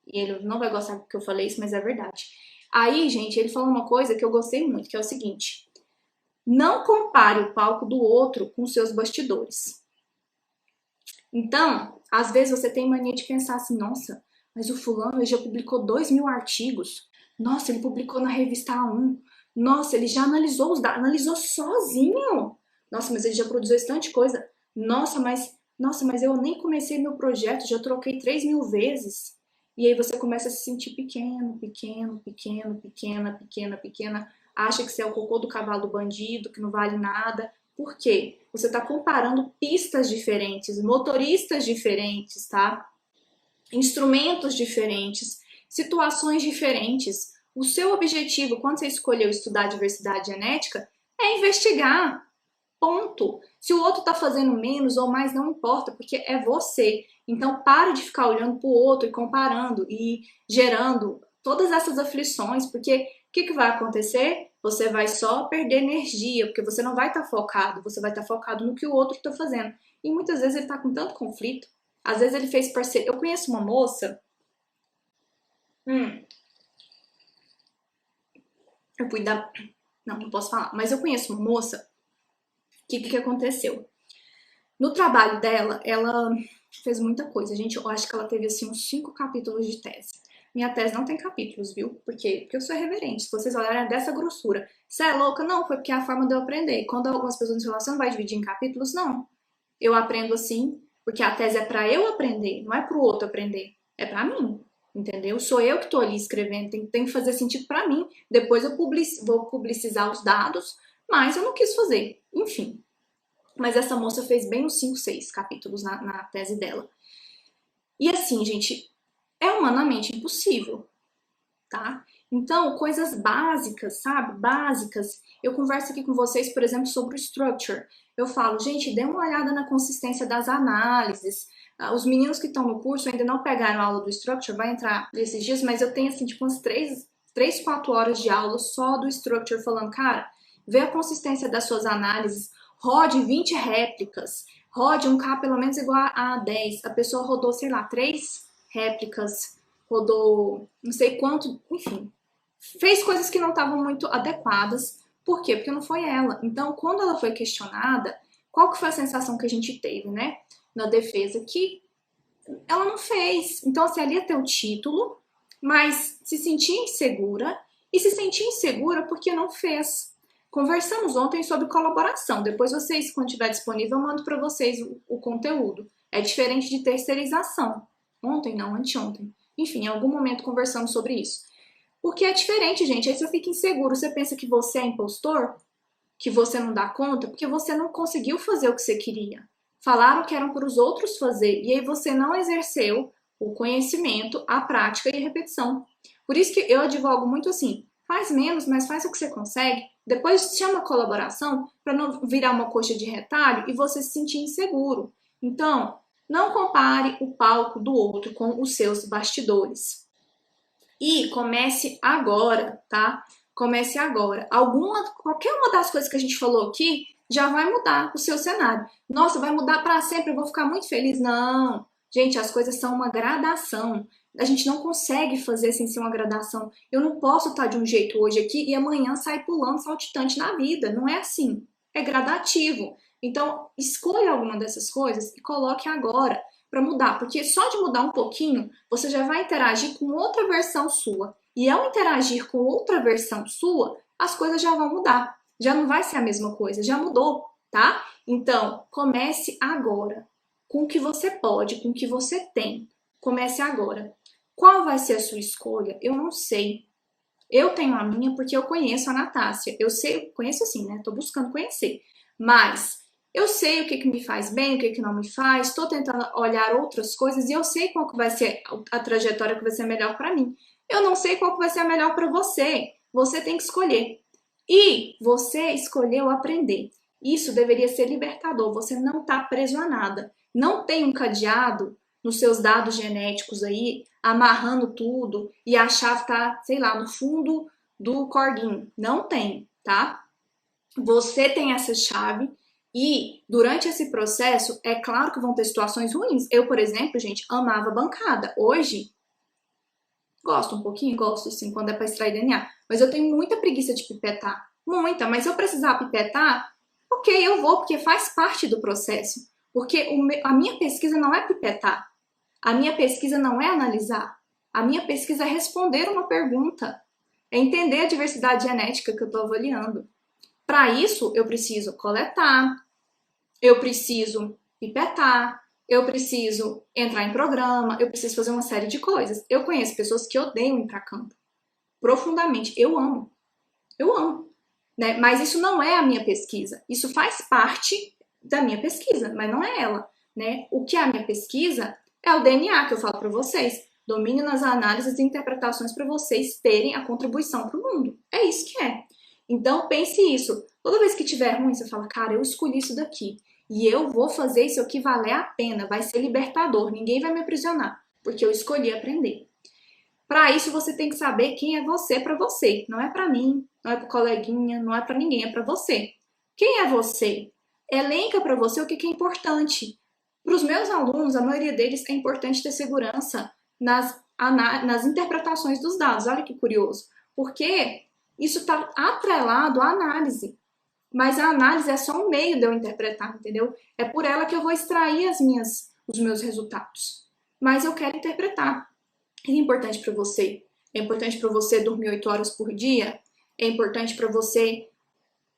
E ele não vai gostar que eu falei isso, mas é verdade. Aí, gente, ele falou uma coisa que eu gostei muito, que é o seguinte: não compare o palco do outro com seus bastidores. Então, às vezes você tem mania de pensar assim, nossa, mas o fulano ele já publicou 2.000 artigos. Nossa, ele publicou na revista A1. Nossa, ele já analisou os dados, analisou sozinho. Nossa, mas ele já produziu esse tanto de coisa. Nossa, mas eu nem comecei meu projeto, já troquei 3.000 vezes. E aí você começa a se sentir pequeno, pequeno, pequeno, pequena, pequena, pequena. Acha que você é o cocô do cavalo bandido, que não vale nada. Por quê? Você está comparando pistas diferentes, motoristas diferentes, tá? Instrumentos diferentes, situações diferentes. O seu objetivo, quando você escolheu estudar diversidade genética, é investigar. Ponto. Se o outro está fazendo menos ou mais, não importa, porque é você. Então, pare de ficar olhando para o outro e comparando e gerando todas essas aflições, porque o que vai acontecer? Você vai só perder energia, porque você não vai estar focado, você vai estar focado no que o outro está fazendo. E muitas vezes ele está com tanto conflito. Às vezes ele fez parceria. Eu conheço uma moça. Eu fui dar. Não posso falar. Mas eu conheço uma moça. O que aconteceu? No trabalho dela, ela fez muita coisa. Gente, eu acho que ela teve assim uns 5 capítulos de tese. Minha tese não tem capítulos, viu? Por quê? Porque eu sou irreverente. Se vocês olharem é dessa grossura. Você é louca? Não, foi porque é a forma de eu aprender. Quando algumas pessoas falam, você não vai dividir em capítulos? Não. Eu aprendo assim, porque a tese é para eu aprender, não é para o outro aprender. É para mim, entendeu? Sou eu que estou ali escrevendo, tem que fazer sentido para mim. Depois eu vou publicizar os dados, mas eu não quis fazer. Enfim. Mas essa moça fez bem uns 5, 6 capítulos na tese dela. E assim, gente, é humanamente impossível, tá? Então, coisas básicas, sabe? Básicas. Eu converso aqui com vocês, por exemplo, sobre o structure. Eu falo, gente, dê uma olhada na consistência das análises. Os meninos que estão no curso ainda não pegaram a aula do structure, vai entrar nesses dias, mas eu tenho, assim, tipo, umas 3, 4 horas de aula só do structure, falando, cara, vê a consistência das suas análises, rode 20 réplicas, rode um K pelo menos igual a 10. A pessoa rodou, sei lá, 3 réplicas, rodou não sei quanto, enfim, fez coisas que não estavam muito adequadas. Por quê? Porque não foi ela. Então, quando ela foi questionada, qual que foi a sensação que a gente teve, né? Na defesa, que ela não fez. Então, assim, ali ia ter o título, mas se sentia insegura, e se sentia insegura porque não fez. Conversamos ontem sobre colaboração. Depois vocês, quando estiver disponível, eu mando para vocês o conteúdo. É diferente de terceirização. Ontem, não, anteontem. Enfim, em algum momento conversamos sobre isso. Porque é diferente, gente. Aí você fica inseguro. Você pensa que você é impostor? Que você não dá conta? Porque você não conseguiu fazer o que você queria. Falaram que eram para os outros fazer. E aí você não exerceu o conhecimento, a prática e a repetição. Por isso que eu advogo muito assim. Faz menos, mas faz o que você consegue. Depois chama colaboração para não virar uma coxa de retalho e você se sentir inseguro. Então, não compare o palco do outro com os seus bastidores. E comece agora, tá? Comece agora. Qualquer uma das coisas que a gente falou aqui já vai mudar o seu cenário. Nossa, vai mudar para sempre, eu vou ficar muito feliz. Não. Gente, as coisas são uma gradação. A gente não consegue fazer sem ser uma gradação. Eu não posso estar de um jeito hoje aqui e amanhã sair pulando saltitante na vida. Não é assim. É gradativo. Então, escolha alguma dessas coisas e coloque agora para mudar, porque só de mudar um pouquinho, você já vai interagir com outra versão sua. E ao interagir com outra versão sua, as coisas já vão mudar. Já não vai ser a mesma coisa, já mudou, tá? Então, comece agora. Com o que você pode, com o que você tem. Comece agora. Qual vai ser a sua escolha? Eu não sei. Eu tenho a minha porque eu conheço a Natácia. Eu sei, conheço assim, né? Tô buscando conhecer. Mas eu sei o que me faz bem, o que não me faz, estou tentando olhar outras coisas e eu sei qual que vai ser a trajetória que vai ser melhor para mim. Eu não sei qual que vai ser a melhor para você. Você tem que escolher. E você escolheu aprender. Isso deveria ser libertador. Você não está preso a nada. Não tem um cadeado nos seus dados genéticos aí, amarrando tudo e a chave tá, sei lá, no fundo do corguinho. Não tem, tá? Você tem essa chave e durante esse processo, é claro que vão ter situações ruins. Eu, por exemplo, gente, amava bancada. Hoje, gosto um pouquinho, gosto sim, quando é para extrair DNA. Mas eu tenho muita preguiça de pipetar. Muita, mas se eu precisar pipetar, ok, eu vou, porque faz parte do processo. Porque a minha pesquisa não é pipetar. A minha pesquisa não é analisar. A minha pesquisa é responder uma pergunta. É entender a diversidade genética que eu estou avaliando. Para isso, eu preciso coletar, eu preciso pipetar, eu preciso entrar em programa, eu preciso fazer uma série de coisas. Eu conheço pessoas que odeiam ir para campo. Profundamente. Eu amo. Eu amo. Né? Mas isso não é a minha pesquisa. Isso faz parte da minha pesquisa, mas não é ela. Né? O que é a minha pesquisa é o DNA que eu falo para vocês. Domínio nas análises e interpretações para vocês terem a contribuição para o mundo. É isso que é. Então, pense isso. Toda vez que tiver ruim, você fala, cara, eu escolhi isso daqui. E eu vou fazer isso aqui valer a pena. Vai ser libertador. Ninguém vai me aprisionar. Porque eu escolhi aprender. Para isso, você tem que saber quem é você para você. Não é para mim, não é para coleguinha, não é para ninguém, é para você. Quem é você? Elenca para você o que é importante. Para os meus alunos, a maioria deles é importante ter segurança nas interpretações dos dados. Olha que curioso. Porque isso está atrelado à análise. Mas a análise é só um meio de eu interpretar, entendeu? É por ela que eu vou extrair os meus resultados. Mas eu quero interpretar. É importante para você? É importante para você dormir 8 horas por dia? É importante para você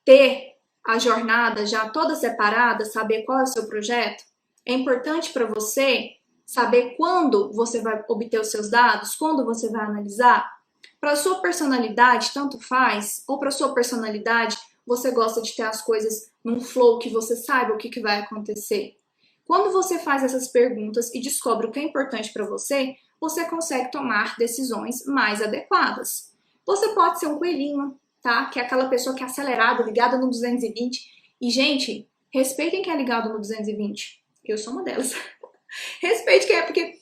ter a jornada já toda separada, saber qual é o seu projeto? É importante para você saber quando você vai obter os seus dados, quando você vai analisar? Para a sua personalidade, tanto faz, ou para a sua personalidade, você gosta de ter as coisas num flow que você saiba o que vai acontecer? Quando você faz essas perguntas e descobre o que é importante para você, você consegue tomar decisões mais adequadas. Você pode ser um coelhinho, tá? Que é aquela pessoa que é acelerada, ligada no 220. E, gente, respeitem quem é ligado no 220. Eu sou uma delas. Respeite quem é, porque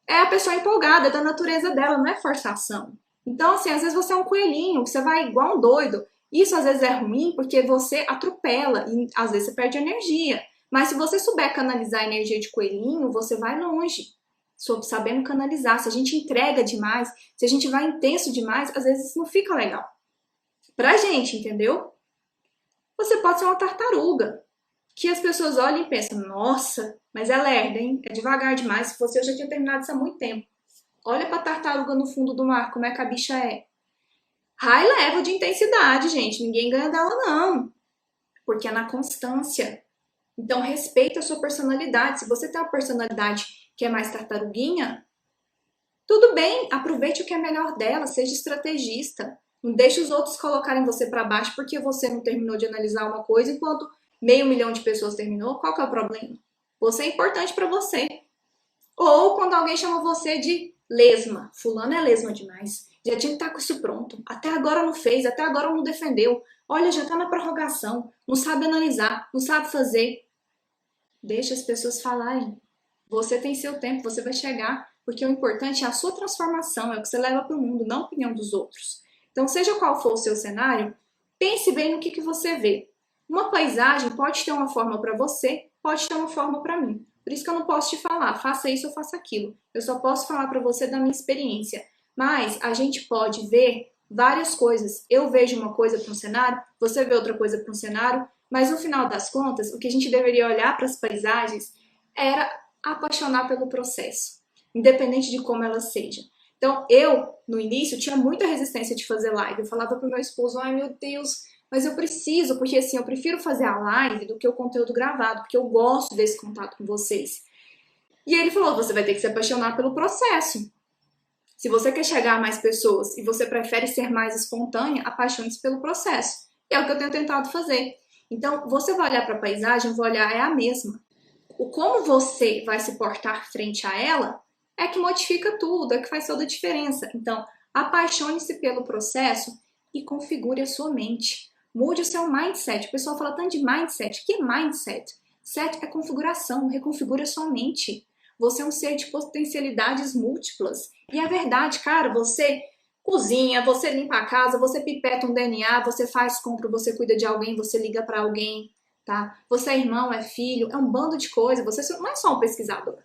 é a pessoa empolgada, é da natureza dela, não é forçação. Então, assim, às vezes você é um coelhinho, você vai igual um doido. Isso às vezes é ruim porque você atropela e às vezes você perde energia. Mas se você souber canalizar a energia de coelhinho, você vai longe. Sabendo canalizar. Se a gente entrega demais, se a gente vai intenso demais, às vezes isso não fica legal. Pra gente, entendeu? Você pode ser uma tartaruga. Que as pessoas olham e pensam, nossa, mas é lerda, hein? É devagar demais. Se fosse eu já tinha terminado isso há muito tempo. Olha pra tartaruga no fundo do mar, como é que a bicha é. High level de intensidade, gente. Ninguém ganha dela, não. Porque é na constância. Então, respeita a sua personalidade. Se você tem uma personalidade que é mais tartaruguinha, tudo bem, aproveite o que é melhor dela, seja estrategista. Não deixe os outros colocarem você para baixo porque você não terminou de analisar uma coisa enquanto 500 mil de pessoas terminou. Qual que é o problema? Você é importante para você. Ou quando alguém chama você de lesma. Fulano é lesma demais. Já tinha que estar com isso pronto. Até agora não fez, até agora não defendeu. Olha, já está na prorrogação. Não sabe analisar, não sabe fazer. Deixa as pessoas falarem. Você tem seu tempo, você vai chegar. Porque o importante é a sua transformação, é o que você leva para o mundo, não a opinião dos outros. Então, seja qual for o seu cenário, pense bem no que você vê. Uma paisagem pode ter uma forma para você, pode ter uma forma para mim. Por isso que eu não posso te falar, faça isso ou faça aquilo. Eu só posso falar para você da minha experiência. Mas a gente pode ver várias coisas. Eu vejo uma coisa para um cenário, você vê outra coisa para um cenário, mas no final das contas, o que a gente deveria olhar para as paisagens era apaixonar pelo processo, independente de como ela seja. Então, eu, no início, tinha muita resistência de fazer live. Eu falava pro meu esposo, ai meu Deus, mas eu preciso, porque assim, eu prefiro fazer a live do que o conteúdo gravado, porque eu gosto desse contato com vocês. E ele falou, você vai ter que se apaixonar pelo processo. Se você quer chegar a mais pessoas e você prefere ser mais espontânea, apaixone-se pelo processo. E é o que eu tenho tentado fazer. Então, você vai olhar para a paisagem, eu vou olhar, é a mesma. O como você vai se portar frente a ela é que modifica tudo, é que faz toda a diferença. Então, apaixone-se pelo processo e configure a sua mente. Mude o seu mindset. O pessoal fala tanto de mindset. O que é mindset? Set é configuração, reconfigure a sua mente. Você é um ser de potencialidades múltiplas. E é verdade, cara, você cozinha, você limpa a casa, você pipeta um DNA, você faz compra, você cuida de alguém, você liga para alguém, tá? Você é irmão, é filho, é um bando de coisas. Você não é só um pesquisador.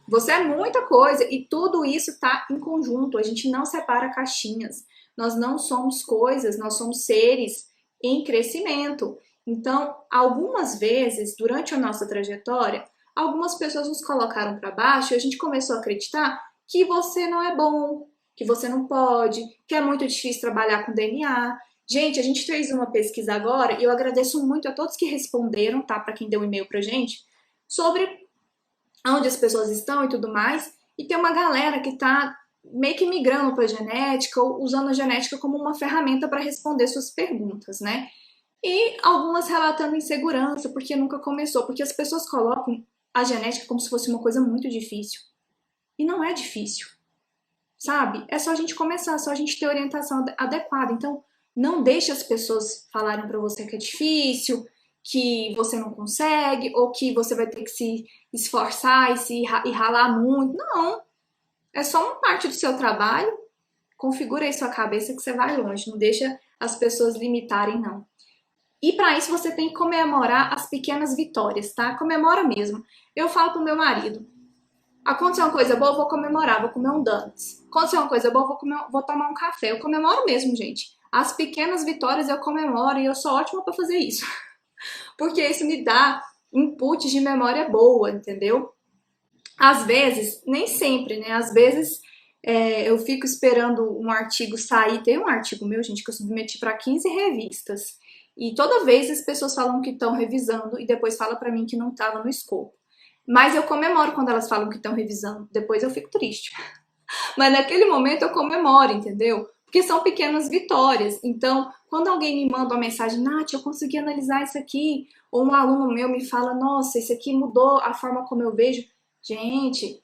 Você é muita coisa e tudo isso tá em conjunto. A gente não separa caixinhas. Nós não somos coisas, nós somos seres em crescimento. Então, algumas vezes, durante a nossa trajetória, algumas pessoas nos colocaram para baixo e a gente começou a acreditar que você não é bom, que você não pode, que é muito difícil trabalhar com DNA. Gente, a gente fez uma pesquisa agora e eu agradeço muito a todos que responderam, tá? Para quem deu um e-mail pra gente, sobre onde as pessoas estão e tudo mais. E tem uma galera que tá meio que migrando para genética ou usando a genética como uma ferramenta para responder suas perguntas, né? E algumas relatando insegurança, porque nunca começou, porque as pessoas colocam a genética como se fosse uma coisa muito difícil. E não é difícil, sabe? É só a gente começar, é só a gente ter orientação adequada. Então, não deixe as pessoas falarem para você que é difícil, que você não consegue, ou que você vai ter que se esforçar e ralar muito. Não, é só uma parte do seu trabalho. Configura aí sua cabeça que você vai longe. Não deixa as pessoas limitarem, não. E para isso você tem que comemorar as pequenas vitórias, tá? Comemora mesmo. Eu falo pro meu marido, aconteceu uma coisa boa, eu vou comemorar, vou comer um donuts. Aconteceu uma coisa boa, vou tomar um café. Eu comemoro mesmo, gente. As pequenas vitórias eu comemoro e eu sou ótima para fazer isso. Porque isso me dá input de memória boa, entendeu? Às vezes, nem sempre, né? Às vezes eu fico esperando um artigo sair. Tem um artigo meu, gente, que eu submeti para 15 revistas. E toda vez as pessoas falam que estão revisando e depois falam para mim que não estava no escopo. Mas eu comemoro quando elas falam que estão revisando. Depois eu fico triste. Mas naquele momento eu comemoro, entendeu? Porque são pequenas vitórias. Então, quando alguém me manda uma mensagem, Nath, eu consegui analisar isso aqui, ou um aluno meu me fala, nossa, isso aqui mudou a forma como eu vejo. Gente,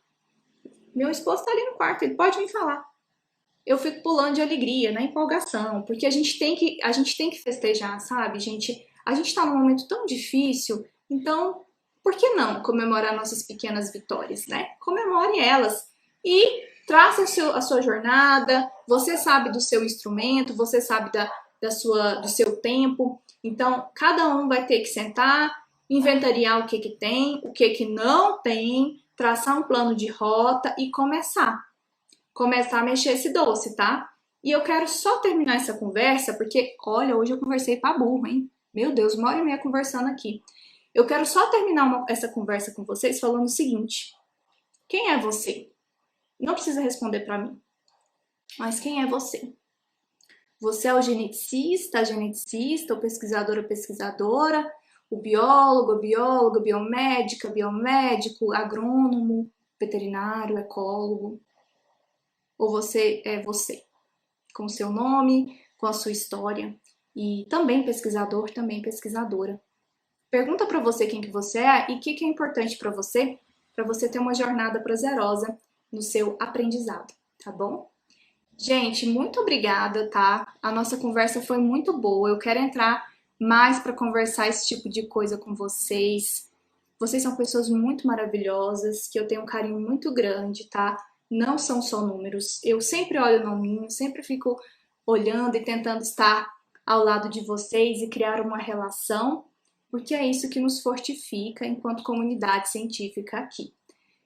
meu esposo tá ali no quarto, ele pode me falar. Eu fico pulando de alegria, na empolgação, porque a gente tem que festejar, sabe, gente? A gente tá num momento tão difícil, então, por que não comemorar nossas pequenas vitórias, né? Comemore elas e traça a sua jornada, você sabe do seu instrumento, você sabe do seu tempo, então cada um vai ter que sentar, inventariar o que tem, o que não tem, traçar um plano de rota e começar a mexer esse doce, tá? E eu quero só terminar essa conversa, porque, olha, hoje eu conversei pra burro, hein? Meu Deus, 1h30 conversando aqui. Eu quero só terminar essa conversa com vocês falando o seguinte. Quem é você? Não precisa responder pra mim. Mas quem é você? Você é o geneticista, a geneticista, o pesquisador, a pesquisadora, o biólogo, a bióloga, biomédica, biomédico, agrônomo, veterinário, ecólogo. Ou você é você, com o seu nome, com a sua história, e também pesquisador, também pesquisadora. Pergunta para você quem que você é e o que é importante para você ter uma jornada prazerosa no seu aprendizado, tá bom? Gente, muito obrigada, tá? A nossa conversa foi muito boa. Eu quero entrar mais para conversar esse tipo de coisa com vocês. Vocês são pessoas muito maravilhosas, que eu tenho um carinho muito grande, tá? Não são só números. Eu sempre olho no nominho, sempre fico olhando e tentando estar ao lado de vocês e criar uma relação, porque é isso que nos fortifica enquanto comunidade científica aqui.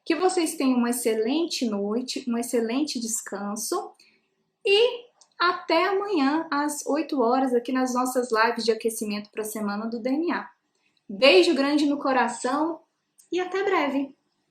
Que vocês tenham uma excelente noite, um excelente descanso e até amanhã às 8 horas aqui nas nossas lives de aquecimento para a Semana do DNA. Beijo grande no coração e até breve!